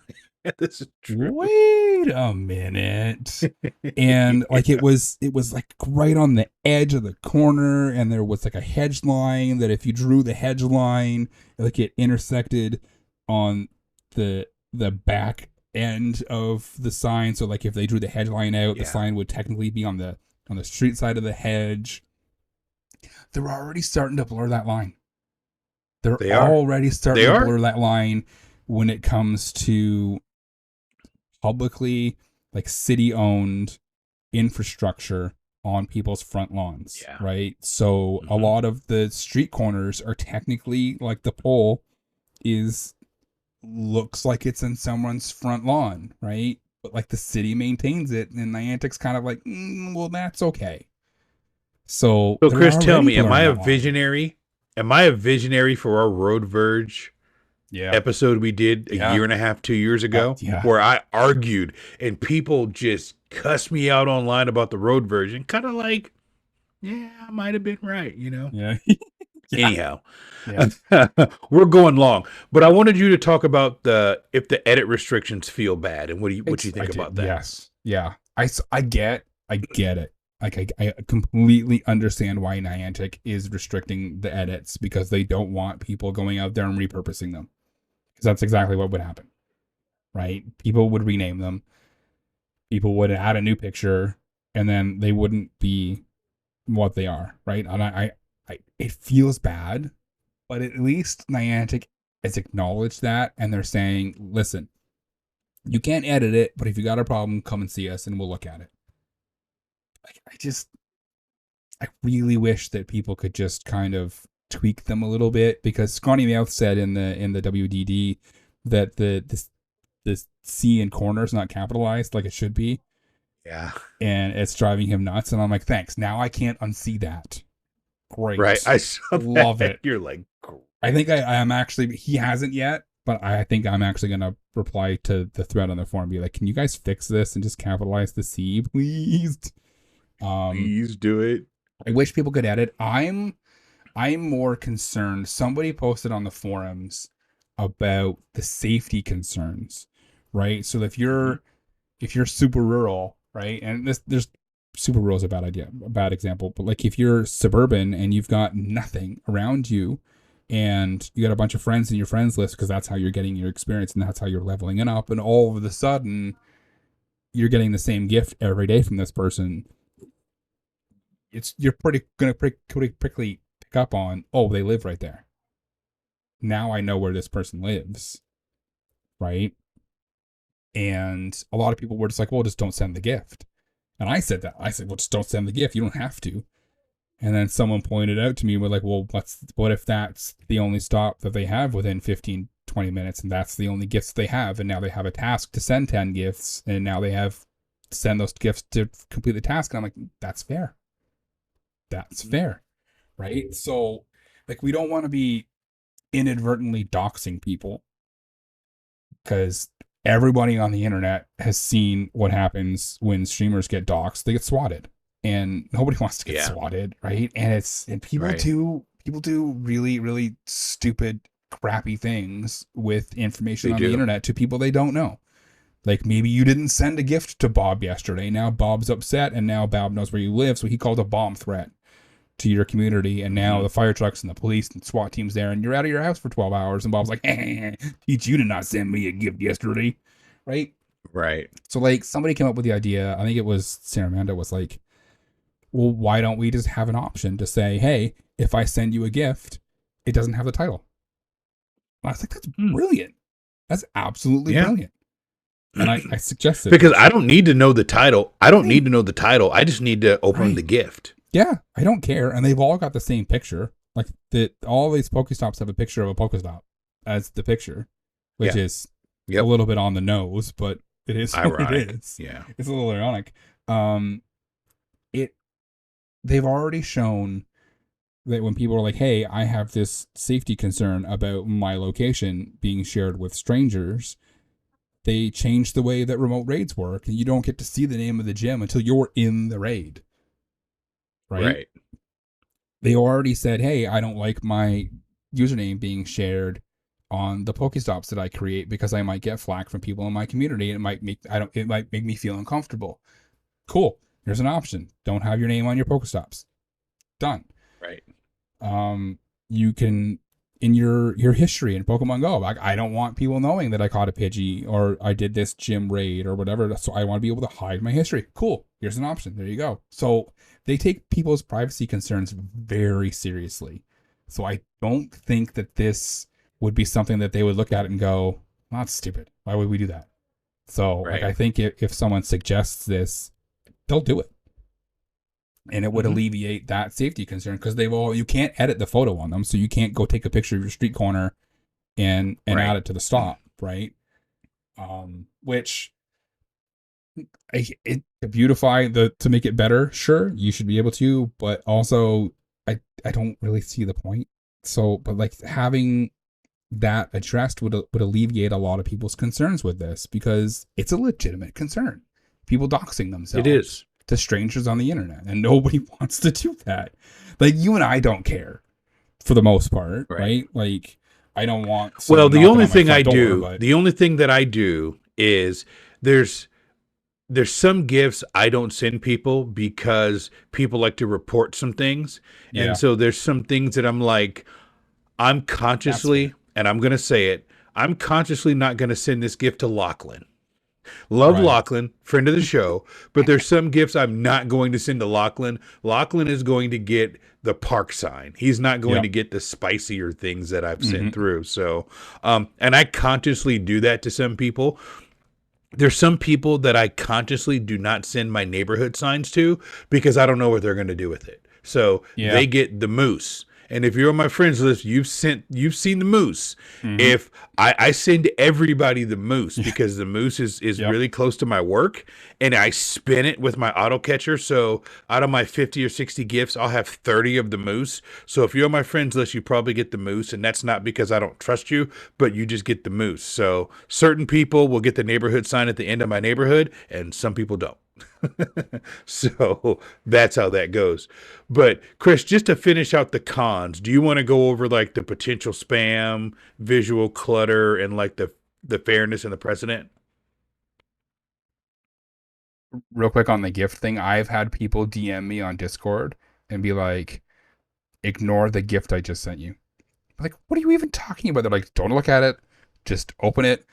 [SPEAKER 2] this is true.
[SPEAKER 3] Wait a minute. And like it was like right on the edge of the corner, and there was like a hedge line that if you drew the hedge line, like it intersected on the back end of the sign. So like if they drew the hedge line out, the sign would technically be on the street side of the hedge. They're already starting to blur that line. They are already starting to blur that line when it comes to publicly, like, city-owned infrastructure on people's front lawns, right? So a lot of the street corners are technically, like, the pole looks like it's in someone's front lawn, right? But, like, the city maintains it, and Niantic's kind of like, well, that's okay. So
[SPEAKER 2] Chris, tell me, am I a visionary? Am I a visionary for our Road Verge episode we did a year and a half, 2 years ago, where I argued and people just cussed me out online about the Road version, kind of like, I might have been right, Anyhow, we're going long, but I wanted you to talk about if the edit restrictions feel bad, and what do you think about that?
[SPEAKER 3] Yes, I get it. Like I completely understand why Niantic is restricting the edits, because they don't want people going out there and repurposing them. Because that's exactly what would happen, right? People would rename them. People would add a new picture, and then they wouldn't be what they are, right? And I it feels bad, but at least Niantic has acknowledged that, and they're saying, listen, you can't edit it, but if you got a problem, come and see us and we'll look at it. I really wish that people could just kind of tweak them a little bit, because Scrawny Mouth said in the WDD that the C in corner is not capitalized like it should be.
[SPEAKER 2] Yeah.
[SPEAKER 3] And it's driving him nuts. And I'm like, thanks. Now I can't unsee that. Great.
[SPEAKER 2] Right. I saw
[SPEAKER 3] love
[SPEAKER 2] that.
[SPEAKER 3] it.
[SPEAKER 2] You're like,
[SPEAKER 3] I think I am actually, he hasn't yet, but I think I'm actually going to reply to the thread on the forum and be like, can you guys fix this and just capitalize the C, please?
[SPEAKER 2] Please do it.
[SPEAKER 3] I wish people could edit. I'm more concerned. Somebody posted on the forums about the safety concerns, right? So if you're super rural, right? And there's super rural is a bad example, but like if you're suburban and you've got nothing around you and you got a bunch of friends in your friends list, because that's how you're getting your experience and that's how you're leveling it up, and all of a sudden you're getting the same gift every day from this person, you're pretty quickly pick up on, oh, they live right there. Now I know where this person lives, right? And a lot of people were just like, well, just don't send the gift. And I said that. I said, well, just don't send the gift. You don't have to. And then someone pointed out to me, we're like, well, what if that's the only stop that they have within 15, 20 minutes, and that's the only gifts they have, and now they have a task to send 10 gifts, and now they have to send those gifts to complete the task. And I'm like, that's fair. That's fair, right? So, like, we don't want to be inadvertently doxing people, because everybody on the internet has seen what happens when streamers get doxed. They get swatted, and nobody wants to get swatted, right? And people do really, really stupid, crappy things with information on the internet to people they don't know. Like, maybe you didn't send a gift to Bob yesterday. Now Bob's upset, and now Bob knows where you live, so he called a bomb threat to your community, and now the fire trucks and the police and SWAT team's there, and you're out of your house for 12 hours, and Bob's like, teach you to not send me a gift yesterday, right?
[SPEAKER 2] Right.
[SPEAKER 3] So, like, somebody came up with the idea, I think it was Sarah Amanda, was like, well, why don't we just have an option to say, hey, if I send you a gift, it doesn't have the title? And I was like, that's brilliant. That's absolutely brilliant. And I suggested,
[SPEAKER 2] because I don't need to know the title. I don't need to know the title. I just need to open the gift.
[SPEAKER 3] Yeah, I don't care. And they've all got the same picture. Like, all these Pokéstops have a picture of a Pokéstop as the picture, which is a little bit on the nose, but it is ironic. What it is.
[SPEAKER 2] Yeah,
[SPEAKER 3] it's a little ironic. They've already shown that when people are like, hey, I have this safety concern about my location being shared with strangers, they changed the way that remote raids work, and you don't get to see the name of the gym until you're in the raid. Right? They already said, hey, I don't like my username being shared on the Pokéstops that I create because I might get flack from people in my community, and it might make me feel uncomfortable. Cool. Here's an option. Don't have your name on your Pokéstops. Done.
[SPEAKER 2] Right.
[SPEAKER 3] You can, in your history in Pokemon Go, like, I don't want people knowing that I caught a Pidgey or I did this gym raid or whatever, so I want to be able to hide my history. Cool. Here's an option. There you go. So they take people's privacy concerns very seriously. So I don't think that this would be something that they would look at and go, well, that's stupid. Why would we do that? So like, I think if someone suggests this, they'll do it. And it would alleviate that safety concern, because you can't edit the photo on them, so you can't go take a picture of your street corner and add it to the stop, right? Which to beautify to make it better, sure, you should be able to, but also I don't really see the point. So, but like, having that addressed would alleviate a lot of people's concerns with this, because it's a legitimate concern. People doxing themselves.
[SPEAKER 2] It is.
[SPEAKER 3] To strangers on the internet, and nobody wants to do that. Like, you and I don't care for the most part, right? Like, I don't want.
[SPEAKER 2] Well, the only thing I do, the only thing that I do is there's some gifts I don't send people because people like to report some things, and so there's some things that I'm like, I'm consciously, and I'm gonna say it, I'm consciously not gonna send this gift to Lachlan. Love
[SPEAKER 3] Right.
[SPEAKER 2] Lachlan, friend of the show, but there's some gifts I'm not going to send to Lachlan. Lachlan is going to get the park sign. He's not going
[SPEAKER 3] Yep.
[SPEAKER 2] to get the spicier things that I've sent
[SPEAKER 3] Mhm.
[SPEAKER 2] through. So, and I consciously do that to some people. There's some people that I consciously do not send my neighborhood signs to because I don't know what they're going to do with it. So
[SPEAKER 3] Yeah.
[SPEAKER 2] they get the moose. And if you're on my friends list, you've seen the moose.
[SPEAKER 3] Mhm.
[SPEAKER 2] If I send everybody the moose because the moose is
[SPEAKER 3] Yep.
[SPEAKER 2] really close to my work, and I spin it with my auto catcher. So out of my 50 or 60 gifts, I'll have 30 of the moose. So if you're on my friends list, you probably get the moose, and that's not because I don't trust you, but you just get the moose. So certain people will get the neighborhood sign at the end of my neighborhood, and some people don't. So that's how that goes. But Chris, just to finish out the cons, do you want to go over like the potential spam, visual clutter, and like the fairness and the precedent?
[SPEAKER 3] Real quick on the gift thing, I've had people DM me on Discord and be like, ignore the gift I just sent you. I'm like, what are you even talking about? They're like, don't look at it, just open it.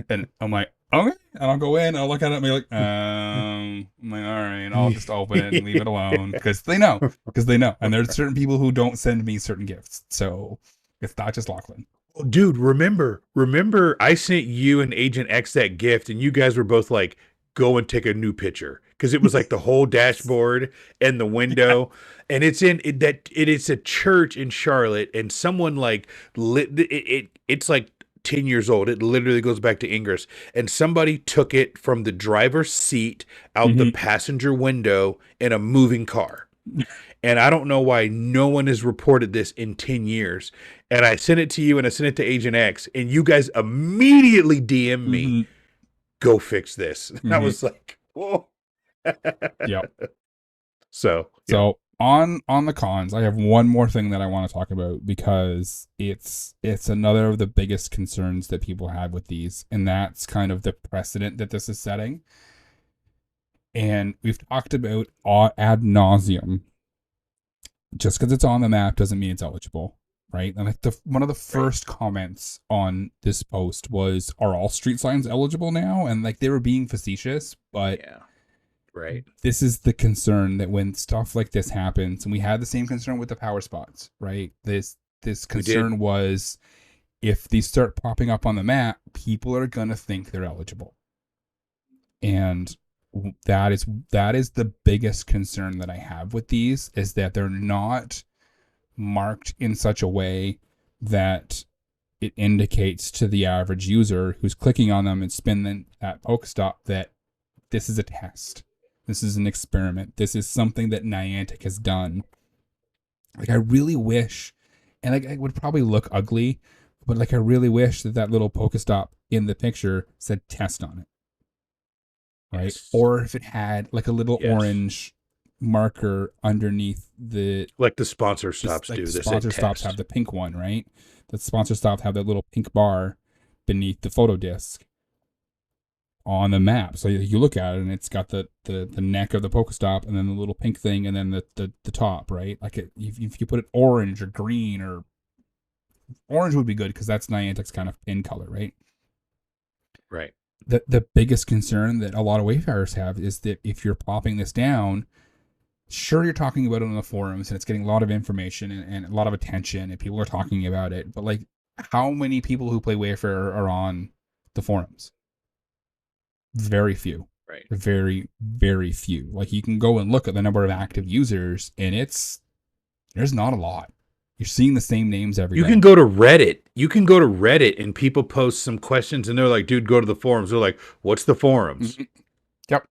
[SPEAKER 3] And I'm like, okay. And I'll go in, I'll look at it and be like, I'm like, all right, I'll just open it and leave it alone. Because they know. And there's certain people who don't send me certain gifts. So it's not just Lachlan.
[SPEAKER 2] Oh, dude, remember I sent you and Agent X that gift, and you guys were both like, go and take a new picture. Because it was like the whole dashboard and the window. And it's it's a church in Charlotte, and someone like it's like 10 years old. It literally goes back to Ingress. And somebody took it from the driver's seat out the passenger window in a moving car. And I don't know why no one has reported this in 10 years. And I sent it to you and I sent it to Agent X, and you guys immediately DM me, go fix this. And I was like, whoa.
[SPEAKER 3] Yep.
[SPEAKER 2] So
[SPEAKER 3] on the cons, I have one more thing that I want to talk about because it's another of the biggest concerns that people have with these, and that's kind of the precedent that this is setting. And we've talked about ad nauseum. Just because it's on the map doesn't mean it's eligible, right? And like one of the first comments on this post was, "Are all street signs eligible now?" And like they were being facetious, but
[SPEAKER 2] yeah. Right.
[SPEAKER 3] This is the concern that when stuff like this happens, and we had the same concern with the power spots, right? This concern was, if these start popping up on the map, people are gonna think they're eligible, and that is the biggest concern that I have with these, is that they're not marked in such a way that it indicates to the average user who's clicking on them and spinning that Pokestop that this is a test. This is an experiment. This is something that Niantic has done. Like, I really wish, and like, it would probably look ugly, but like, I really wish that little Pokestop in the picture said test on it. Right?
[SPEAKER 2] Yes.
[SPEAKER 3] Or if it had like a little orange marker underneath the,
[SPEAKER 2] like the sponsor stops
[SPEAKER 3] like
[SPEAKER 2] do.
[SPEAKER 3] the
[SPEAKER 2] This
[SPEAKER 3] sponsor stops have the pink one, right? The sponsor stops have that little pink bar beneath the photo disc on the map. So you look at it and it's got the neck of the Pokestop and then the little pink thing and then the top, right? Like if you put it orange or green, or orange would be good because that's Niantic's kind of pin color, right?
[SPEAKER 2] Right.
[SPEAKER 3] The biggest concern that a lot of Wayfarers have is that if you're popping this down, sure, you're talking about it on the forums and it's getting a lot of information and a lot of attention and people are talking about it, but like, how many people who play Wayfarer are on the forums? Very few.
[SPEAKER 2] Right.
[SPEAKER 3] Very, very few. Like, you can go and look at the number of active users and there's not a lot. You're seeing the same names every day.
[SPEAKER 2] You can go to Reddit. And people post some questions and they're like, dude, go to the forums. They're like, what's the forums?
[SPEAKER 3] Yep.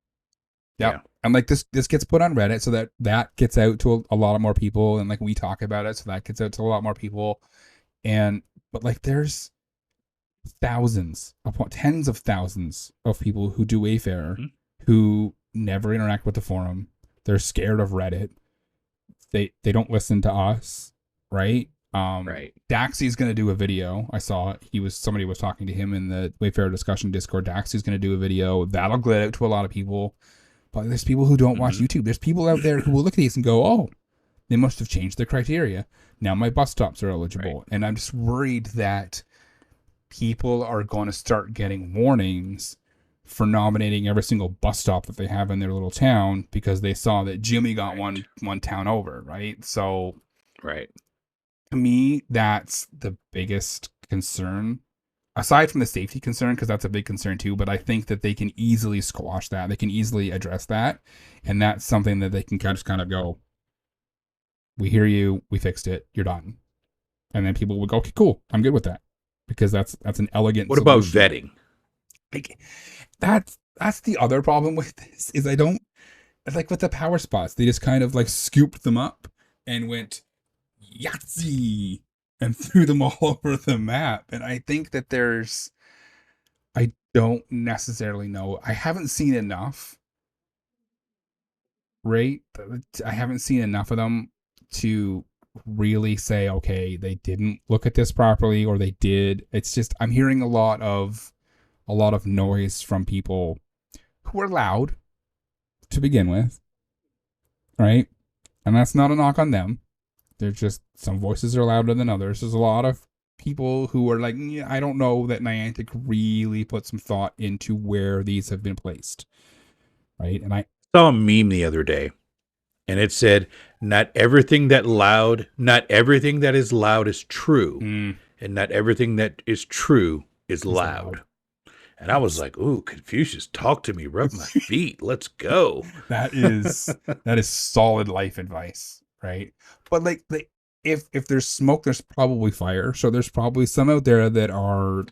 [SPEAKER 2] Yeah.
[SPEAKER 3] And like this gets put on Reddit so that gets out to a lot of more people, and like we talk about it so that gets out to a lot more people. But like, there's thousands upon tens of thousands of people who do Wayfarer who never interact with the forum. They're scared of Reddit. They don't listen to us, right?
[SPEAKER 2] Right.
[SPEAKER 3] Daxy's gonna do a video. I saw somebody was talking to him in the Wayfarer discussion Discord. Daxy's gonna do a video that'll get out to a lot of people. But there's people who don't watch YouTube. There's people out there who will look at these and go, "Oh, they must have changed their criteria. Now my bus stops are eligible." Right. And I'm just worried that people are going to start getting warnings for nominating every single bus stop that they have in their little town because they saw that Jimmy got one town over, right? So,
[SPEAKER 2] Right.
[SPEAKER 3] to me, that's the biggest concern. Aside from the safety concern, because that's a big concern too, but I think that they can easily squash that. They can easily address that. And that's something that they can just kind of go, we hear you, we fixed it, you're done. And then people would go, okay, cool, I'm good with that. Because that's an elegant
[SPEAKER 2] What about
[SPEAKER 3] solution.
[SPEAKER 2] vetting?
[SPEAKER 3] Like, that's the other problem with this, is I don't, like with the power spots, they just kind of like scooped them up and went, Yahtzee! And threw them all over the map. And I think that I don't necessarily know. I haven't seen enough, right? I haven't seen enough of them to really say, okay, they didn't look at this properly, or they did. It's just, I'm hearing a lot of noise from people who are loud to begin with, right? And that's not a knock on them. They're just, some voices are louder than others. There's a lot of people who are like, yeah, I don't know that Niantic really put some thought into where these have been placed, right? And I
[SPEAKER 2] saw a meme the other day, and it said, not everything that is loud is true, and not everything that is true is loud. And I was like, ooh, Confucius, talk to me, rub my feet, let's go.
[SPEAKER 3] That is solid life advice, right? But like if there's smoke, there's probably fire. So there's probably some out there that are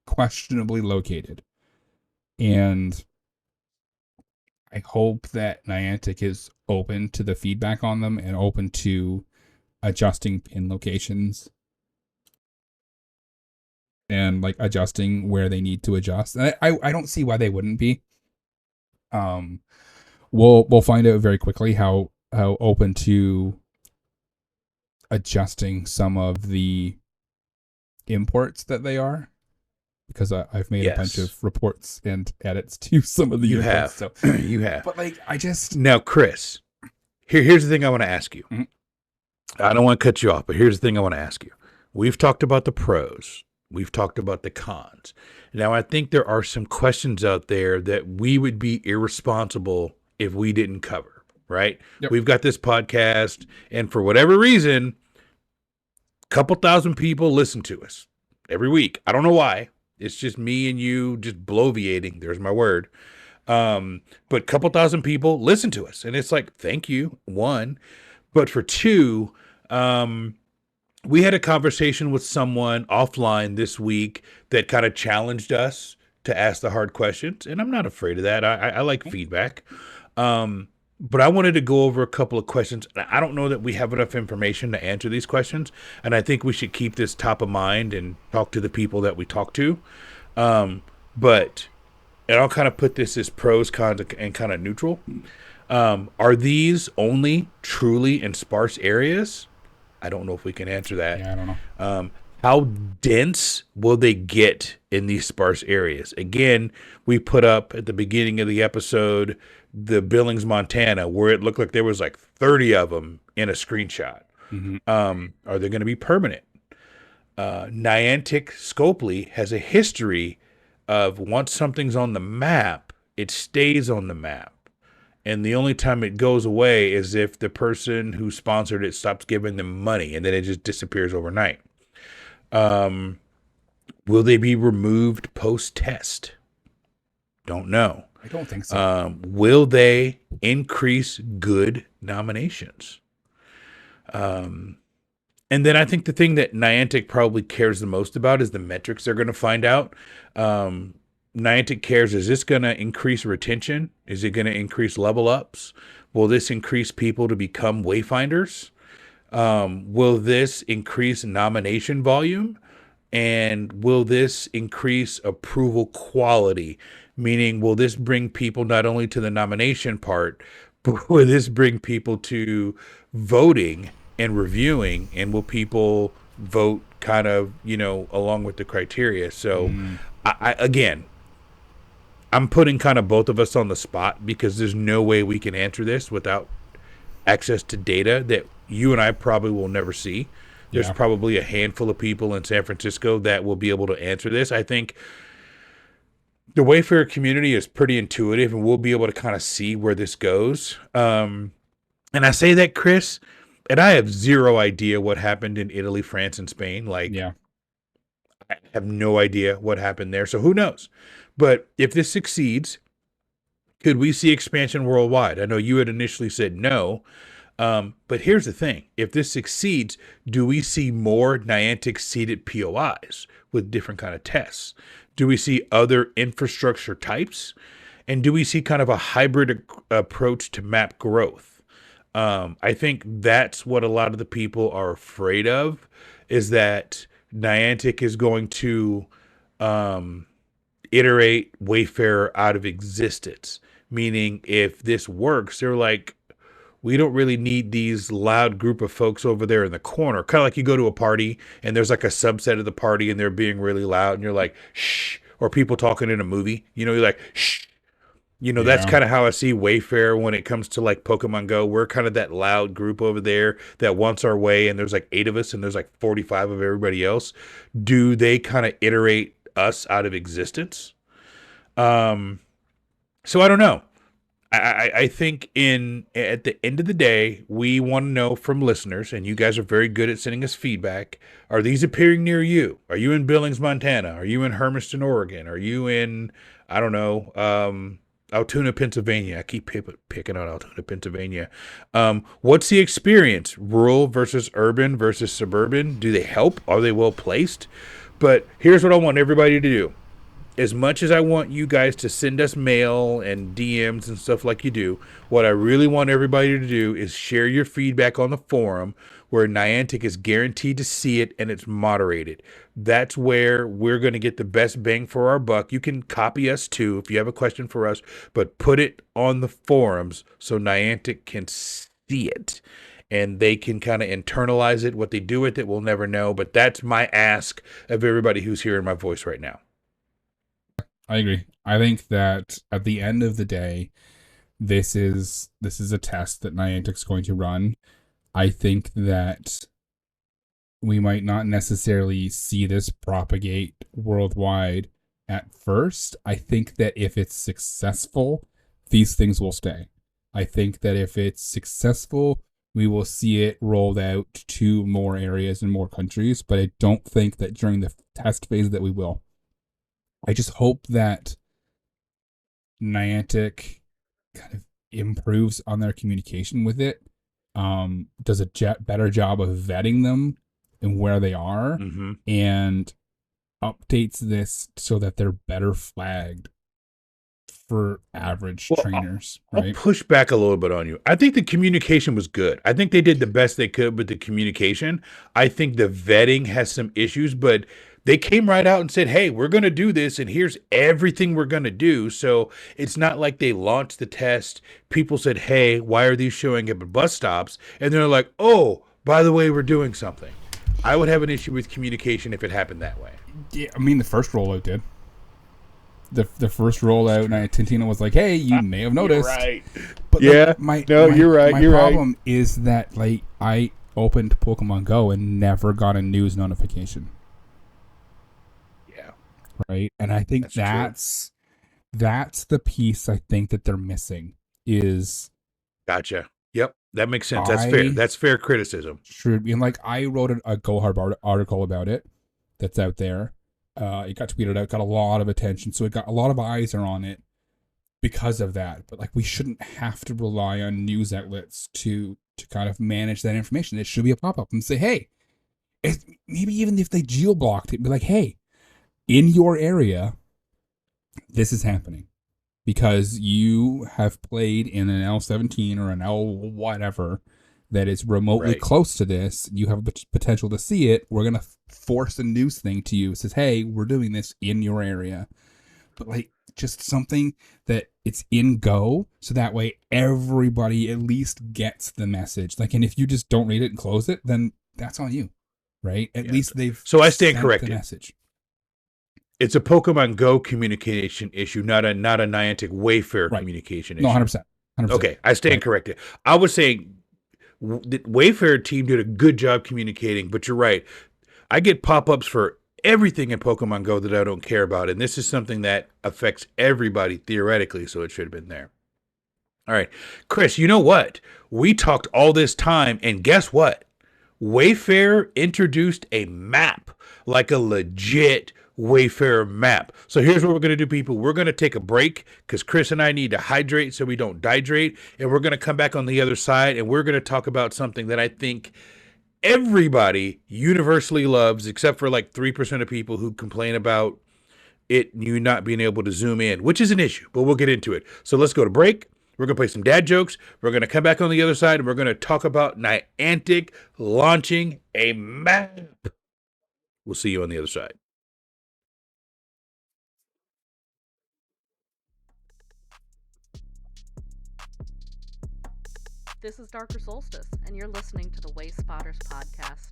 [SPEAKER 3] questionably located. And I hope that Niantic is open to the feedback on them and open to adjusting pin locations and like adjusting where they need to adjust. And I don't see why they wouldn't be. We'll find out very quickly how open to adjusting some of the imports that they are, because I've made a bunch of reports and edits to some of the imports.
[SPEAKER 2] Have.
[SPEAKER 3] So
[SPEAKER 2] You have.
[SPEAKER 3] but like, I just,
[SPEAKER 2] Now, Chris, here's the thing I want to ask you.
[SPEAKER 3] Mhm.
[SPEAKER 2] I don't want to cut you off, but here's the thing I want to ask you. We've talked about the pros. We've talked about the cons. Now, I think there are some questions out there that we would be irresponsible if we didn't cover, right?
[SPEAKER 3] Yep.
[SPEAKER 2] We've got this podcast, and for whatever reason, a couple thousand people listen to us every week. I don't know why. It's just me and you just bloviating. There's my word. But a couple thousand people listen to us, and it's like, thank you, one. But for two, we had a conversation with someone offline this week that kind of challenged us to ask the hard questions. And I'm not afraid of that. I like feedback. But I wanted to go over a couple of questions. I don't know that we have enough information to answer these questions. And I think we should keep this top of mind and talk to the people that we talk to. But, and I'll kind of put this as pros, cons, and kind of neutral. Are these only truly in sparse areas? I don't know if we can answer that.
[SPEAKER 3] yeah, I don't know.
[SPEAKER 2] How dense will they get in these sparse areas? Again, we put up at the beginning of the episode the Billings, Montana, where it looked like there was like 30 of them in a screenshot.
[SPEAKER 3] Mm-hmm.
[SPEAKER 2] Are they going to be permanent? Niantic Scopely has a history of once something's on the map, it stays on the map. And the only time it goes away is if the person who sponsored it stops giving them money, and then it just disappears overnight. Will they be removed post-test? Don't know.
[SPEAKER 3] I don't think so.
[SPEAKER 2] Will they increase good nominations? And then I think the thing that Niantic probably cares the most about is the metrics they're going to find out. Niantic cares, is this going to increase retention? Is it going to increase level ups? Will this increase people to become wayfinders? Will this increase nomination volume? And will this increase approval quality? Meaning, will this bring people not only to the nomination part, but will this bring people to voting and reviewing? And will people vote kind of, along with the criteria? So, I'm putting kind of both of us on the spot because there's no way we can answer this without access to data that you and I probably will never see. There's probably a handful of people in San Francisco that will be able to answer this. I think the Wayfarer community is pretty intuitive, and we'll be able to kind of see where this goes. And I say that, Chris, and I have zero idea what happened in Italy, France, and Spain. Like,
[SPEAKER 3] Yeah.
[SPEAKER 2] I have no idea what happened there. So who knows? But if this succeeds, could we see expansion worldwide? I know you had initially said no. But here's the thing. If this succeeds, do we see more Niantic seeded POIs with different kind of tests? Do we see other infrastructure types? And do we see kind of a hybrid approach to map growth? I think that's what a lot of the people are afraid of, is that Niantic is going to iterate Wayfarer out of existence. Meaning, if this works, they're like, we don't really need these loud group of folks over there in the corner. Kind of like you go to a party and there's like a subset of the party and they're being really loud and you're like, shh, or people talking in a movie, you're like, shh. That's kind of how I see Wayfarer when it comes to like Pokemon Go. We're kind of that loud group over there that wants our way, and there's like 8 of us and there's like 45 of everybody else. Do they kind of iterate us out of existence? So I don't know. I think at the end of the day, we want to know from listeners, and you guys are very good at sending us feedback. Are these appearing near you? Are you in Billings, Montana? Are you in Hermiston, Oregon? Are you in, I don't know, Altoona, Pennsylvania? I keep picking on Altoona, Pennsylvania. What's the experience? Rural versus urban versus suburban? Do they help? Are they well placed? But here's what I want everybody to do. As much as I want you guys to send us mail and DMs and stuff like you do, what I really want everybody to do is share your feedback on the forum, where Niantic is guaranteed to see it and it's moderated. That's where we're going to get the best bang for our buck. You can copy us too if you have a question for us, but put it on the forums so Niantic can see it and they can kind of internalize it. What they do with it, we'll never know. But that's my ask of everybody who's hearing my voice right now.
[SPEAKER 3] I agree. I think that at the end of the day, this is a test that Niantic's going to run. I think that we might not necessarily see this propagate worldwide at first. I think that if it's successful, these things will stay. I think that if it's successful, we will see it rolled out to more areas and more countries, but I don't think that during the test phase that we will. I just hope that Niantic kind of improves on their communication with it, does a better job of vetting them and where they are, and updates this so that they're better flagged for average trainers.
[SPEAKER 2] I'll push back a little bit on you. I think the communication was good. I think they did the best they could with the communication. I think the vetting has some issues, but they came right out and said, hey, we're going to do this, and here's everything we're going to do. So it's not like they launched the test. People said, hey, why are these showing up at bus stops? And they're like, oh, by the way, we're doing something. I would have an issue with communication if it happened that way.
[SPEAKER 3] Yeah, I mean, the first rollout did. The first rollout, Tintina was like, hey, you may have noticed.
[SPEAKER 2] You're right.
[SPEAKER 3] But
[SPEAKER 2] yeah, you're right.
[SPEAKER 3] My problem is that like I opened Pokemon Go and never got a news notification. Right, and I think that's the piece I think that they're missing is.
[SPEAKER 2] Gotcha. Yep, that makes sense. That's fair. That's fair criticism.
[SPEAKER 3] Sure, and like I wrote a Go Hard article about it that's out there. It got tweeted out, got a lot of attention, so it got a lot of eyes are on it because of that. But like, we shouldn't have to rely on news outlets to kind of manage that information. It should be a pop up and say, hey, maybe even if they geo-blocked it, be like, hey, in your area, this is happening because you have played in an L17 or an L whatever that is remotely close to this. You have potential to see it. We're going to force a news thing to you. It says, hey, we're doing this in your area. But like just something that it's in Go. So that way everybody at least gets the message. Like, and if you just don't read it and close it, then that's on you. Right. At least they've
[SPEAKER 2] so I stand corrected.
[SPEAKER 3] The message.
[SPEAKER 2] It's a Pokemon Go communication issue, not a Niantic Wayfarer communication issue.
[SPEAKER 3] No, 100%.
[SPEAKER 2] Okay, I stand corrected. I was saying the Wayfarer team did a good job communicating, but you're right. I get pop-ups for everything in Pokemon Go that I don't care about. And this is something that affects everybody theoretically, so it should have been there. All right. Chris, you know what? We talked all this time, and guess what? Wayfarer introduced a map, like a legit Wayfarer map. So here's what we're going to do, people. We're going to take a break because Chris and I need to hydrate so we don't dehydrate. And we're going to come back on the other side, and we're going to talk about something that I think everybody universally loves, except for like 3% of people who complain about you not being able to zoom in, which is an issue, but we'll get into it. So let's go to break. We're going to play some dad jokes. We're going to come back on the other side, and we're going to talk about Niantic launching a map. We'll see you on the other side.
[SPEAKER 6] This is Darker Solstice, and you're listening to the Wayspotters podcast.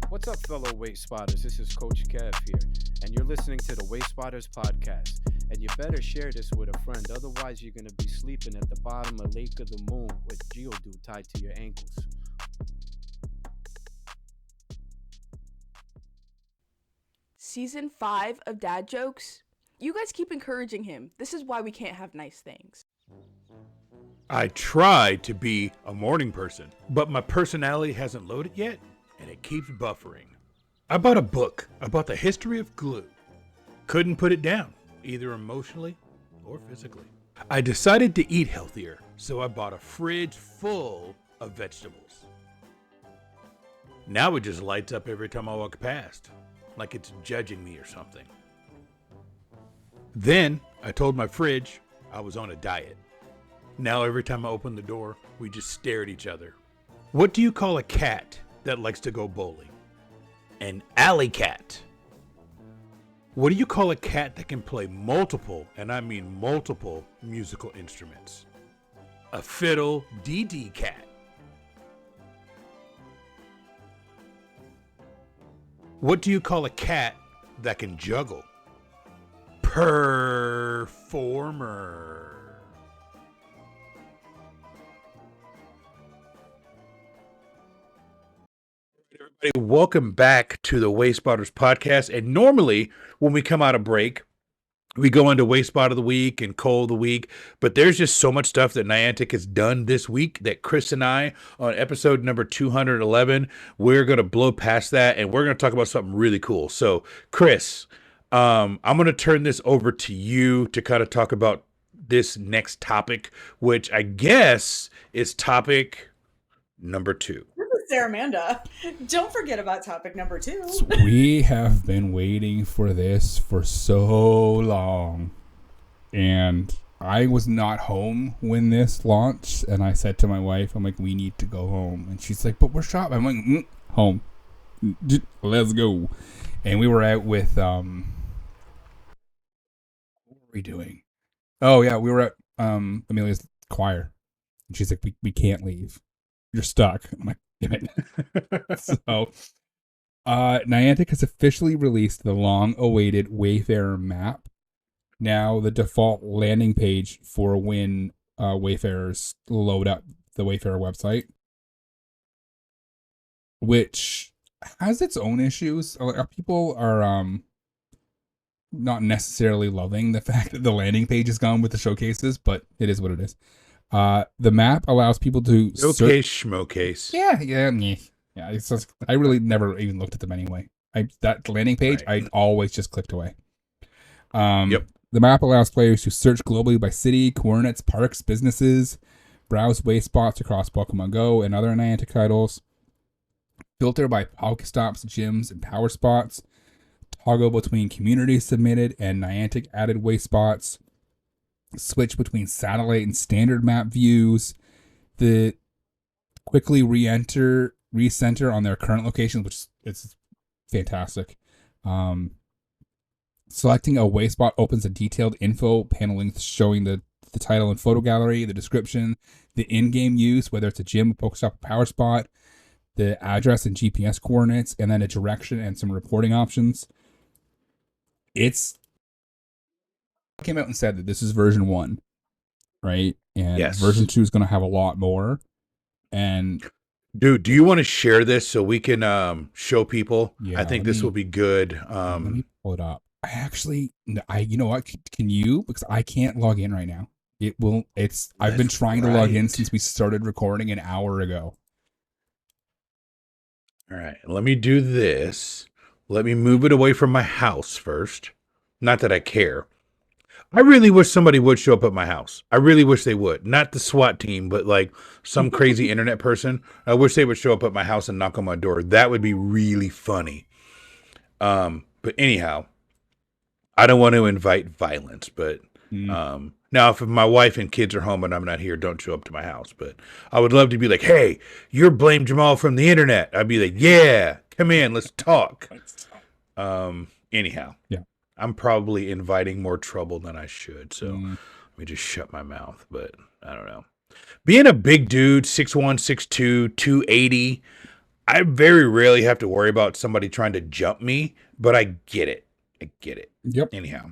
[SPEAKER 7] What's up, fellow Wayspotters? This is Coach Kev here, and you're listening to the Wayspotters podcast. And you better share this with a friend, otherwise you're going to be sleeping at the bottom of Lake of the Moon with Geodude tied to your ankles.
[SPEAKER 8] Season 5 of Dad Jokes? You guys keep encouraging him. This is why we can't have nice things.
[SPEAKER 2] I tried to be a morning person, but my personality hasn't loaded yet, and it keeps buffering. I bought a book about the history of glue. Couldn't put it down, either emotionally or physically. I decided to eat healthier, so I bought a fridge full of vegetables. Now it just lights up every time I walk past, like it's judging me or something. Then I told my fridge I was on a diet. Now every time I open the door, we just stare at each other. What do you call a cat that likes to go bowling? An alley cat. What do you call a cat that can play multiple, and I mean multiple, musical instruments? A fiddle dee cat. What do you call a cat that can juggle? Performer. Everybody, welcome back to the Wayspotters podcast. And normally, when we come out of break, we go into Wayspot of the Week and Coal of the Week. But there's just so much stuff that Niantic has done this week that Chris and I, on episode number 211, we're going to blow past that, and we're going to talk about something really cool. So, Chris, I'm going to turn this over to you to kind of talk about this next topic, which I guess is topic number 2.
[SPEAKER 9] Sarah Amanda. Don't forget about topic number 2.
[SPEAKER 3] We have been waiting for this for so long. And I was not home when this launched. And I said to my wife, I'm like, we need to go home. And she's like, but we're shopping. I'm like, home. Let's go. And we were out with, what were we doing? Oh, yeah, we were at Amelia's choir. And she's like, we can't leave. You're stuck. I'm like, damn it. So, Niantic has officially released the long-awaited Wayfarer map. Now, the default landing page for when Wayfarers load up the Wayfarer website, which has its own issues. People are not necessarily loving the fact that the landing page is gone with the showcases, but it is what it is. The map allows people to
[SPEAKER 2] schmocase.
[SPEAKER 3] Yeah. It's just, I really never even looked at them anyway. That landing page, right. I always just clicked away. Yep. The map allows players to search globally by city, coordinates, parks, businesses, browse way spots across Pokemon Go and other Niantic titles, filter by Pokéstops, gyms, and power spots, toggle between community submitted and Niantic added way spots, switch between satellite and standard map views, the quickly recenter on their current locations, which is fantastic. Selecting a way spot opens a detailed info panel showing the title and photo gallery, the description, the in-game use, whether it's a gym, a Pokestop, a power spot, the address and GPS coordinates, and then a direction and some reporting options. Came out and said that this is version 1, right? And yes. Version 2 is going to have a lot more. And
[SPEAKER 2] Dude, do you want to share this so we can show people?
[SPEAKER 3] Yeah,
[SPEAKER 2] I think this will be good.
[SPEAKER 3] Let me pull it up. You know what? Can you? Because I can't log in right now. I've been trying to log in since we started recording an hour ago.
[SPEAKER 2] All right, let me do this. Let me move it away from my house first. Not that I care. I really wish somebody would show up at my house. I really wish they would. Not the SWAT team, but like some crazy internet person. I wish they would show up at my house and knock on my door. That would be really funny. But anyhow, I don't want to invite violence, but now if my wife and kids are home and I'm not here, don't show up to my house. But I would love to be like, hey, you're Blame Jamal from the internet. I'd be like, yeah, come in, let's talk. Anyhow.
[SPEAKER 3] Yeah.
[SPEAKER 2] I'm probably inviting more trouble than I should. So let me just shut my mouth. But I don't know. Being a big dude, 6'1", 6'2", 280, I very rarely have to worry about somebody trying to jump me, but I get it.
[SPEAKER 3] Yep.
[SPEAKER 2] Anyhow,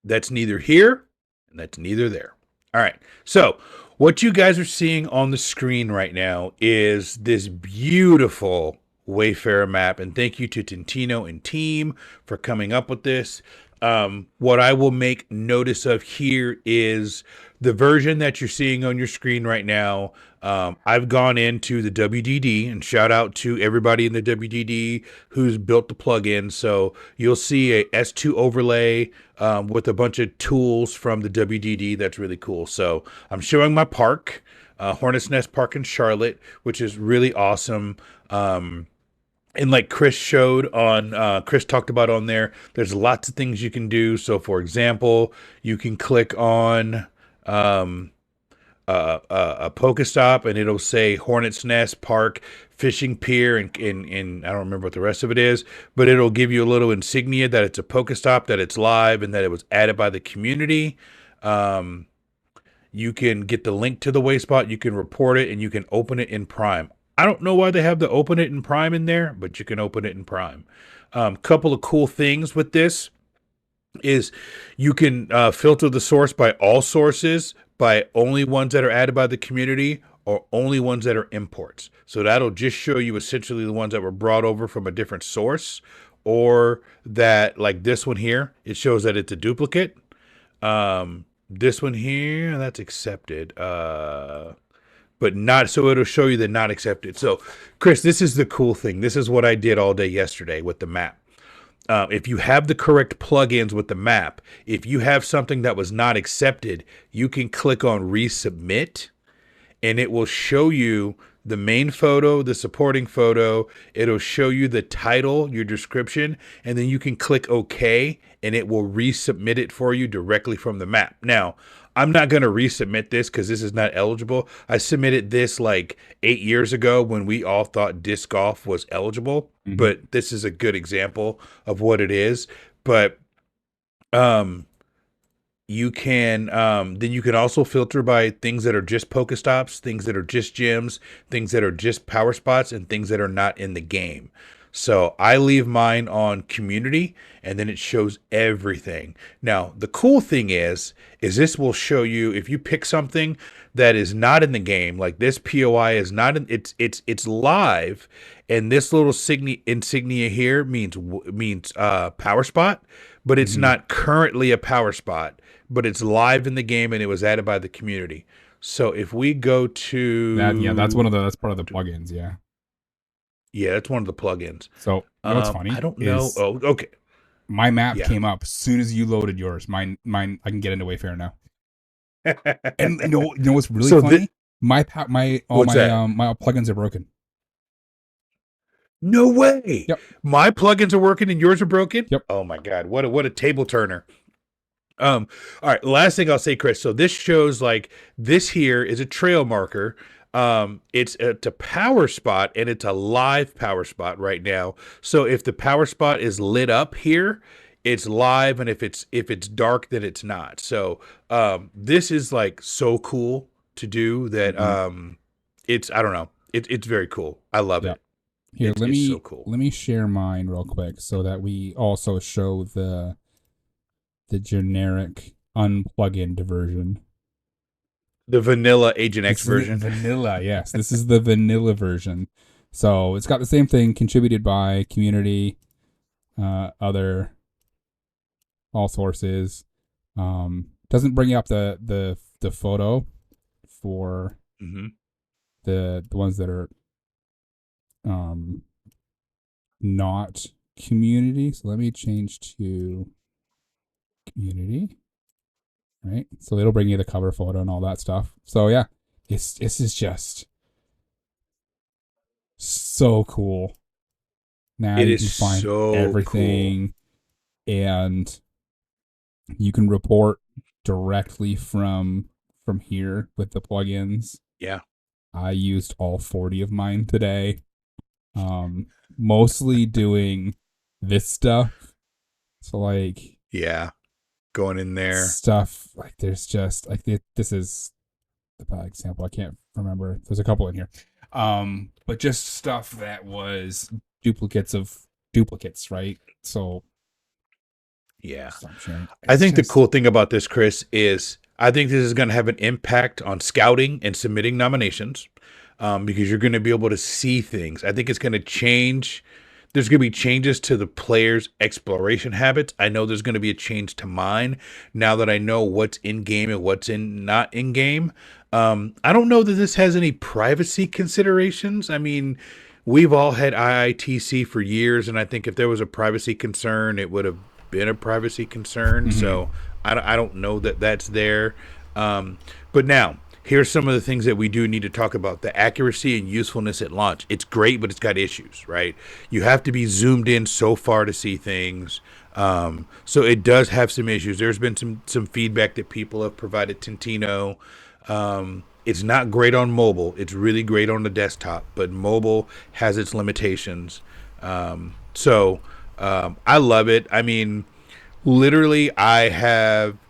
[SPEAKER 2] that's neither here and that's neither there. All right. So what you guys are seeing on the screen right now is this beautiful Wayfarer map, and thank you to Tintino and team for coming up with this. What I will make notice of here is the version that you're seeing on your screen right now. I've gone into the WDD, and shout out to everybody in the WDD who's built the plugin. So you'll see a S2 overlay with a bunch of tools from the WDD. That's really cool. So I'm showing my park, Hornets Nest Park in Charlotte, which is really awesome. And like Chris showed on, Chris talked about on there, there's lots of things you can do. So for example, you can click on a Pokéstop and it'll say Hornets Nest Park Fishing Pier and I don't remember what the rest of it is, but it'll give you a little insignia that it's a Pokéstop, that it's live, and that it was added by the community. You can get the link to the Wayspot, you can report it, and you can open it in Prime. I don't know why they have the open it in Prime in there, but you can open it in Prime. Couple of cool things with this is you can filter the source by all sources, by only ones that are added by the community, or only ones that are imports. So that'll just show you essentially the ones that were brought over from a different source, or that, like this one here, it shows that it's a duplicate. This one here, that's accepted. But not, so it'll show you the not accepted. So, Chris, this is the cool thing. This is what I did all day yesterday with the map. If you have the correct plugins with the map, if you have something that was not accepted, you can click on resubmit, and it will show you the main photo, the supporting photo. It'll show you the title, your description, and then you can click OK, and it will resubmit it for you directly from the map. Now, I'm not going to resubmit this because this is not eligible. I submitted this like 8 years ago when we all thought disc golf was eligible, but this is a good example of what it is. But you can then you can also filter by things that are just Pokestops, things that are just gyms, things that are just power spots, and things that are not in the game. So I leave mine on community, and then it shows everything. Now, the cool thing is this will show you if you pick something that is not in the game, like this POI is not in, it's live, and this little insignia here means power spot, but it's not currently a power spot, but it's live in the game and it was added by the community. So if we go to
[SPEAKER 3] that's part of the plugins,
[SPEAKER 2] Yeah, that's one of the plugins.
[SPEAKER 3] So you know what's funny?
[SPEAKER 2] I don't know. Oh, okay.
[SPEAKER 3] My map came up as soon as you loaded yours. Mine. I can get into Wayfarer now. And you know what's really funny? My plugins are broken.
[SPEAKER 2] No way.
[SPEAKER 3] Yep.
[SPEAKER 2] My plugins are working and yours are broken?
[SPEAKER 3] Yep.
[SPEAKER 2] Oh my God. What a table turner. All right. Last thing I'll say, Chris. So this shows like this here is a trail marker. It's a power spot, and it's a live power spot right now. So if the power spot is lit up here, it's live, and if it's dark, then it's not. So this is like so cool to do that. It's, I don't know. It's very cool. I love it.
[SPEAKER 3] Here,
[SPEAKER 2] it's so cool.
[SPEAKER 3] Let me share mine real quick so that we also show the generic unplug-in version.
[SPEAKER 2] The vanilla Agent X version.
[SPEAKER 3] Vanilla, yes. This is the vanilla version. So it's got the same thing, contributed by community, other, all sources. Doesn't bring you up the photo for the ones that are not community. So let me change to community. Right, so it'll bring you the cover photo and all that stuff. So yeah, this is just so cool. Now
[SPEAKER 2] It
[SPEAKER 3] you
[SPEAKER 2] is
[SPEAKER 3] can find
[SPEAKER 2] so
[SPEAKER 3] everything, and you can report directly from here with the plugins.
[SPEAKER 2] Yeah,
[SPEAKER 3] I used all 40 of mine today. Mostly doing this stuff. So like,
[SPEAKER 2] yeah, going in there.
[SPEAKER 3] Stuff like there's just like this is the bad example. I can't remember. There's a couple in here. But just stuff that was duplicates of duplicates, right? So
[SPEAKER 2] yeah.
[SPEAKER 3] I
[SPEAKER 2] I think the cool thing about this, Chris, is I think this is going to have an impact on scouting and submitting nominations, because you're going to be able to see things. I think it's going to change. There's going to be changes to the players' exploration habits. I know there's going to be a change to mine now that I know what's in game and what's not in game. I don't know that this has any privacy considerations. I mean, we've all had IITC for years, and I think if there was a privacy concern, it would have been a privacy concern. So I don't know that that's there. But now, here's some of the things that we do need to talk about. The accuracy and usefulness at launch. It's great, but it's got issues, right? You have to be zoomed in so far to see things. So it does have some issues. There's been some feedback that people have provided Tintino. It's not great on mobile. It's really great on the desktop, but mobile has its limitations. So I love it. I mean, literally,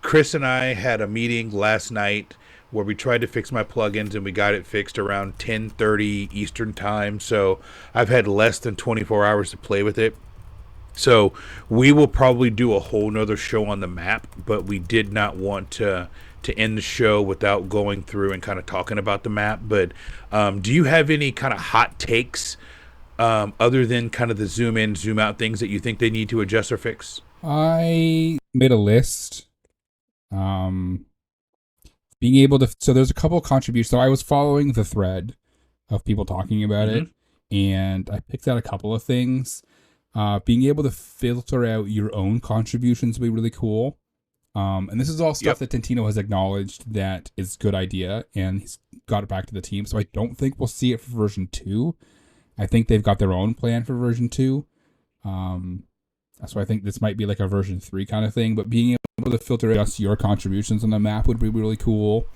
[SPEAKER 2] Chris and I had a meeting last night where we tried to fix my plugins, and we got it fixed around 10:30 Eastern time. So I've had less than 24 hours to play with it. So we will probably do a whole nother show on the map, but we did not want to end the show without going through and kind of talking about the map. But do you have any kind of hot takes other than kind of the zoom in, zoom out things that you think they need to adjust or fix?
[SPEAKER 3] I made a list. Being able to, so there's a couple of contributions. So I was following the thread of people talking about it, and I picked out a couple of things. Being able to filter out your own contributions would be really cool. And this is all stuff that Tintino has acknowledged that is a good idea, and he's got it back to the team. So I don't think we'll see it for version 2. I think they've got their own plan for version 2. So I think this might be like a version 3 kind of thing, but being able to filter just your contributions on the map would be really cool.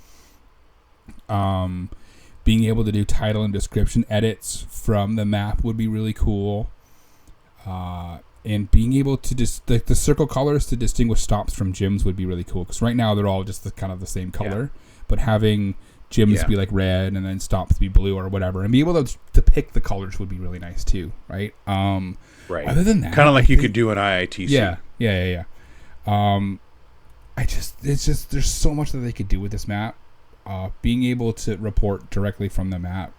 [SPEAKER 3] Being able to do title and description edits from the map would be really cool. And being able to the circle colors to distinguish stops from gyms would be really cool, because right now they're all just kind of the same color, but having gyms be like red and then stops be blue or whatever, and be able to pick the colors would be really nice too, right?
[SPEAKER 2] Right.
[SPEAKER 3] Other than that,
[SPEAKER 2] kind of like you could do an IITC.
[SPEAKER 3] Yeah. It's just there's so much that they could do with this map. Being able to report directly from the map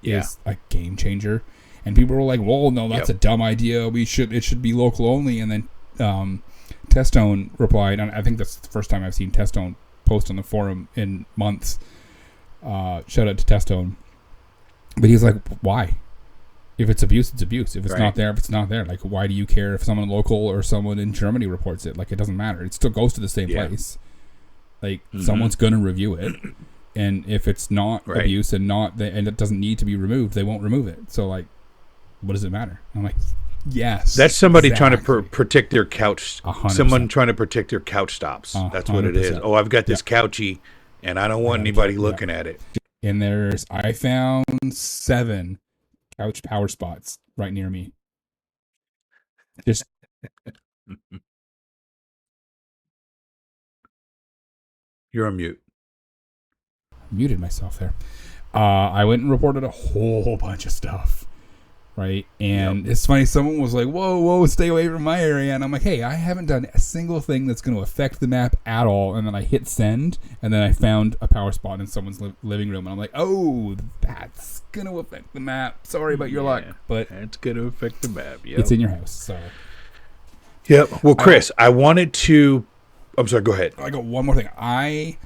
[SPEAKER 3] is a game changer. And people were like, "Well, no, that's a dumb idea. It should be local only." And then Testone replied, and I think that's the first time I've seen Testone post on the forum in months. Shout out to Testone. But he's like, "Why? If it's abuse, it's abuse. If it's not there, if it's not there. Like, why do you care if someone local or someone in Germany reports it? Like, it doesn't matter. It still goes to the same place. Like, someone's gonna review it, and if it's not abuse and and it doesn't need to be removed, they won't remove it. So, like, what does it matter?" I'm like, yes.
[SPEAKER 2] That's somebody trying to protect their couch.
[SPEAKER 3] 100%.
[SPEAKER 2] Someone trying to protect their couch stops. That's what it is. Oh, I've got this couchy, and I don't want anybody looking at it.
[SPEAKER 3] And I found 7 couch power spots right near me. Just
[SPEAKER 2] You're on mute.
[SPEAKER 3] Muted myself there. I went and reported a whole bunch of stuff. right? And it's funny, someone was like, whoa, stay away from my area. And I'm like, hey, I haven't done a single thing that's going to affect the map at all. And then I hit send, and then I found a power spot in someone's living room. And I'm like, oh, that's going to affect the map. Sorry about your luck. But
[SPEAKER 2] it's going to affect the map. Yep.
[SPEAKER 3] It's in your house, so.
[SPEAKER 2] Yep. Well, Chris, I wanted to... I'm sorry, go ahead.
[SPEAKER 3] I got one more thing. I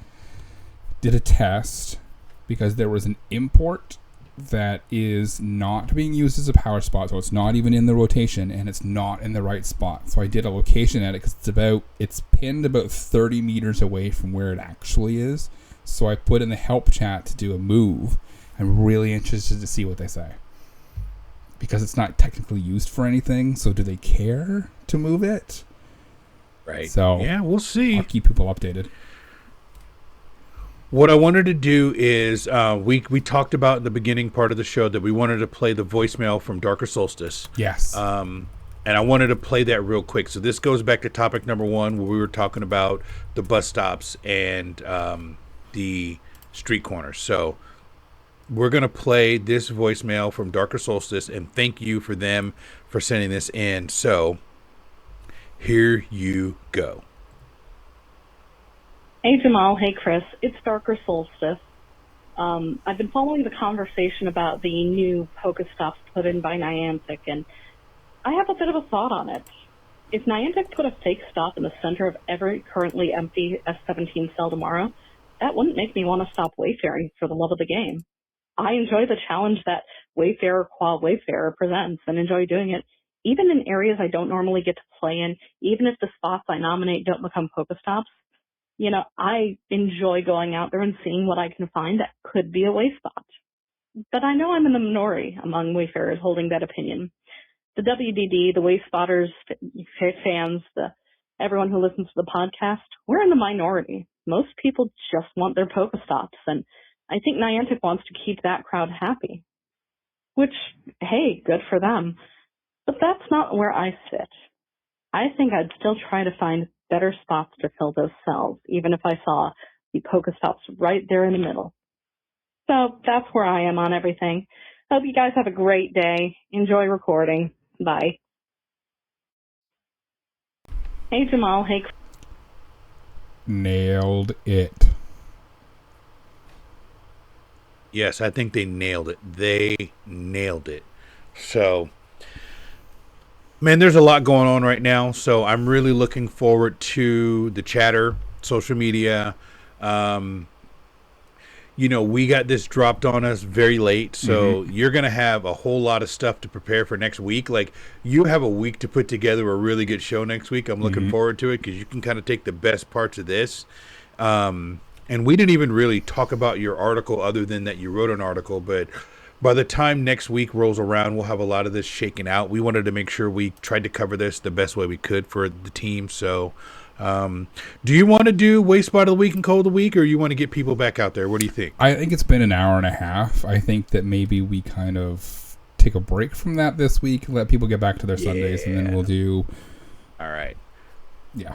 [SPEAKER 3] did a test because there was an import that is not being used as a power spot, so it's not even in the rotation, and it's not in the right spot. So I did a location edit because it's pinned about 30 meters away from where it actually is. So I put in the help chat to do a move. I'm really interested to see what they say, because it's not technically used for anything. So do they care to move it?
[SPEAKER 2] Right.
[SPEAKER 3] So
[SPEAKER 2] yeah, we'll see.
[SPEAKER 3] I'll keep people updated.
[SPEAKER 2] What I wanted to do is we talked about in the beginning part of the show that we wanted to play the voicemail from Darker Solstice.
[SPEAKER 3] Yes.
[SPEAKER 2] And I wanted to play that real quick. So this goes back to topic number 1, where we were talking about the bus stops and the street corners. So we're going to play this voicemail from Darker Solstice, and thank you for them for sending this in. So here you go.
[SPEAKER 10] Hey Jamal, hey Chris, it's Darker Solstice. I've been following the conversation about the new Pokéstops put in by Niantic, and I have a bit of a thought on it. If Niantic put a fake stop in the center of every currently empty S17 cell tomorrow, that wouldn't make me want to stop wayfaring for the love of the game. I enjoy the challenge that Wayfarer qua Wayfarer presents and enjoy doing it, even in areas I don't normally get to play in, even if the spots I nominate don't become Pokéstops. You know, I enjoy going out there and seeing what I can find that could be a way spot. But I know I'm in the minority among Wayfarers holding that opinion. The WDD, the Wayspotters fans, everyone who listens to the podcast, we're in the minority. Most people just want their Pokéstops, and I think Niantic wants to keep that crowd happy. Which, hey, good for them. But that's not where I sit. I think I'd still try to find better spots to fill those cells, even if I saw the Pokéstops right there in the middle. So that's where I am on everything. Hope you guys have a great day. Enjoy recording. Bye. Hey Jamal, hey.
[SPEAKER 3] Nailed it.
[SPEAKER 2] Yes, I think they nailed it. They nailed it. So, man, there's a lot going on right now, so I'm really looking forward to the chatter, social media. You know, we got this dropped on us very late, so you're going to have a whole lot of stuff to prepare for next week. Like, you have a week to put together a really good show next week. I'm looking forward to it because you can kind of take the best parts of this. And we didn't even really talk about your article other than that you wrote an article, but by the time next week rolls around, we'll have a lot of this shaken out. We wanted to make sure we tried to cover this the best way we could for the team. So, do you want to do Waste Spot of the Week and Cold of the Week, or you want to get people back out there? What do you think?
[SPEAKER 3] I think it's been an hour and a half. I think that maybe we kind of take a break from that this week, let people get back to their Sundays, and then we'll do...
[SPEAKER 2] All right.
[SPEAKER 3] Yeah.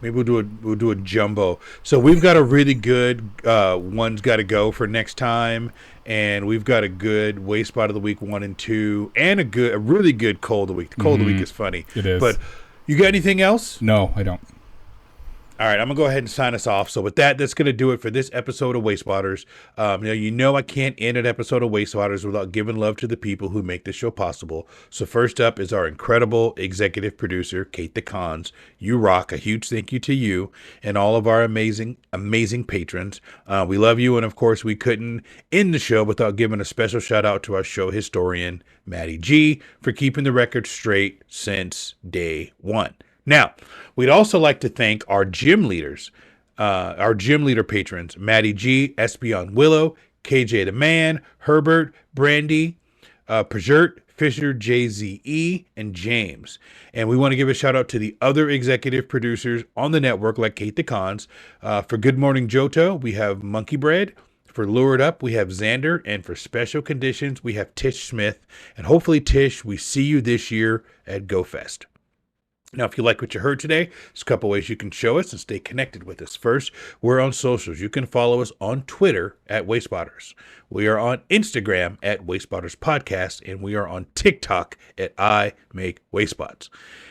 [SPEAKER 2] Maybe we'll do a jumbo. So we've got a really good one's got to go for next time, and we've got a good Waste Spot of the Week 1 and 2, and a really good Cold of the Week. The Cold of the Week is funny.
[SPEAKER 3] It is.
[SPEAKER 2] But you got anything else?
[SPEAKER 3] No, I don't.
[SPEAKER 2] All right, I'm going to go ahead and sign us off. So with that, that's going to do it for this episode of Wayspotters. You know I can't end an episode of Wayspotters without giving love to the people who make this show possible. So first up is our incredible executive producer, KatettheKonz. You rock. A huge thank you to you and all of our amazing, amazing patrons. We love you, and of course, we couldn't end the show without giving a special shout out to our show historian, Maddie G, for keeping the record straight since day one. Now, we'd also like to thank our gym leaders, our gym leader patrons, Maddie G, Espion Willow, KJ the Man, Herbert, Brandy, Pajert, Fisher, JZE, and James. And we want to give a shout out to the other executive producers on the network, like KatettheKonz. For Good Morning Johto, we have Monkey Bread. For Lured Up, we have Xander. And for Special Conditions, we have Tish Smith. And hopefully, Tish, we see you this year at GoFest. Now, if you like what you heard today, there's a couple ways you can show us and stay connected with us. First, we're on socials. You can follow us on Twitter at Wayspotters. We are on Instagram at Wayspotters Podcast, and we are on TikTok at I Make Wayspots.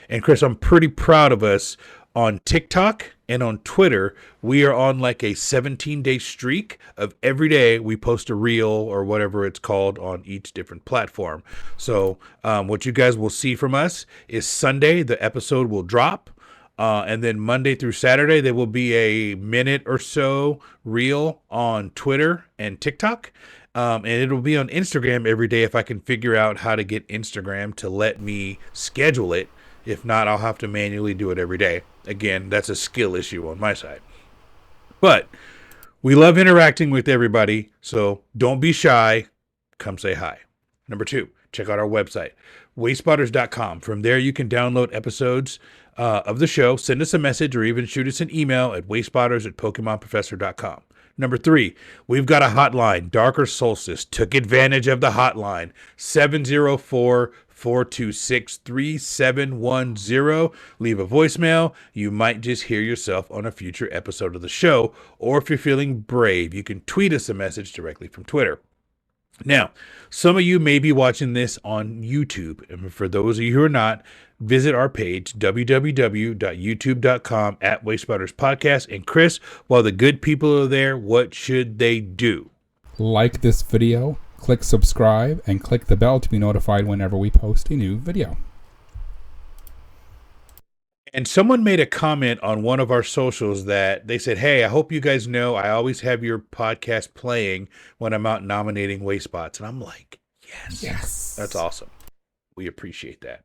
[SPEAKER 2] And Chris, I'm pretty proud of us on TikTok and on Twitter. We are on like a 17-day streak of every day we post a reel or whatever it's called on each different platform. So what you guys will see from us is Sunday, the episode will drop. And then Monday through Saturday, there will be a minute or so reel on Twitter and TikTok. And it'll be on Instagram every day if I can figure out how to get Instagram to let me schedule it. If not, I'll have to manually do it every day. Again, that's a skill issue on my side. But we love interacting with everybody, so don't be shy. Come say hi. Number 2, check out our website, wayspotters.com. From there, you can download episodes of the show, send us a message, or even shoot us an email at wayspotters@pokemonprofessor.com. Number 3, we've got a hotline. Darker Solstice took advantage of the hotline. 704-426-3710. Leave a voicemail. You might just hear yourself on a future episode of the show. Or if you're feeling brave, you can tweet us a message directly from Twitter. Now, some of you may be watching this on YouTube. And for those of you who are not, visit our page, www.youtube.com @Wayspotters Podcast. And Chris, while the good people are there, what should they do?
[SPEAKER 3] Like this video, click subscribe, and click the bell to be notified whenever we post a new video.
[SPEAKER 2] And someone made a comment on one of our socials that they said, hey, I hope you guys know I always have your podcast playing when I'm out nominating Wayspots. And I'm like, yes. That's awesome. We appreciate that.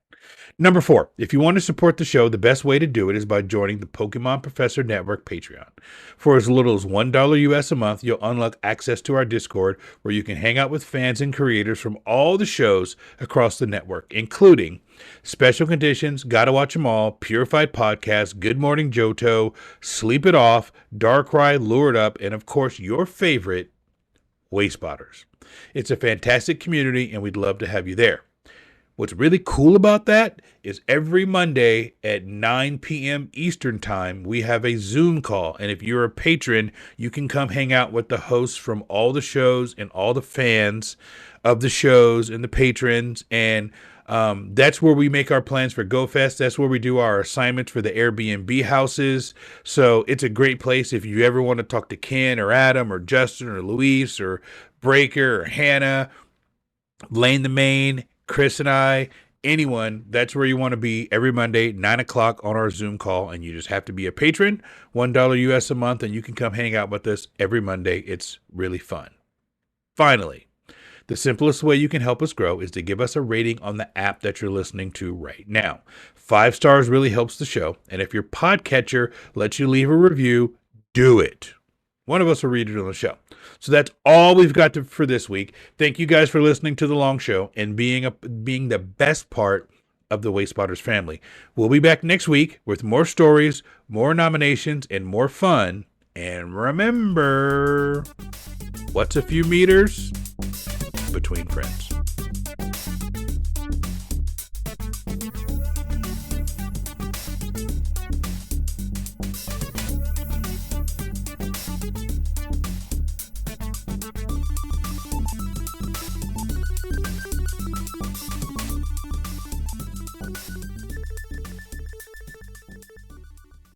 [SPEAKER 2] Number 4, if you want to support the show, the best way to do it is by joining the Pokemon Professor Network Patreon. For as little as $1 US a month, you'll unlock access to our Discord, where you can hang out with fans and creators from all the shows across the network, including Special Conditions, Gotta Watch 'Em All, Purified Podcast, Good Morning Johto, Sleep It Off, Darkrai, Lured Up, and of course your favorite, Wayspotters. It's a fantastic community, and we'd love to have you there. What's really cool about that is every Monday at 9 p.m. Eastern Time, we have a Zoom call. And if you're a patron, you can come hang out with the hosts from all the shows and all the fans of the shows and the patrons. And that's where we make our plans for GoFest. That's where we do our assignments for the Airbnb houses. So it's a great place if you ever want to talk to Ken or Adam or Justin or Luis or Breaker or Hannah, Lane the Main, Chris and I, anyone. That's where you want to be every Monday, 9 o'clock on our Zoom call. And you just have to be a patron, $1 US a month, and you can come hang out with us every Monday. It's really fun. Finally, the simplest way you can help us grow is to give us a rating on the app that you're listening to right now. 5 stars really helps the show. And if your podcatcher lets you leave a review, do it. One of us will read it on the show. So that's all we've got for this week. Thank you guys for listening to The Long Show and being the best part of the Wayspotters family. We'll be back next week with more stories, more nominations, and more fun. And remember, what's a few meters between friends?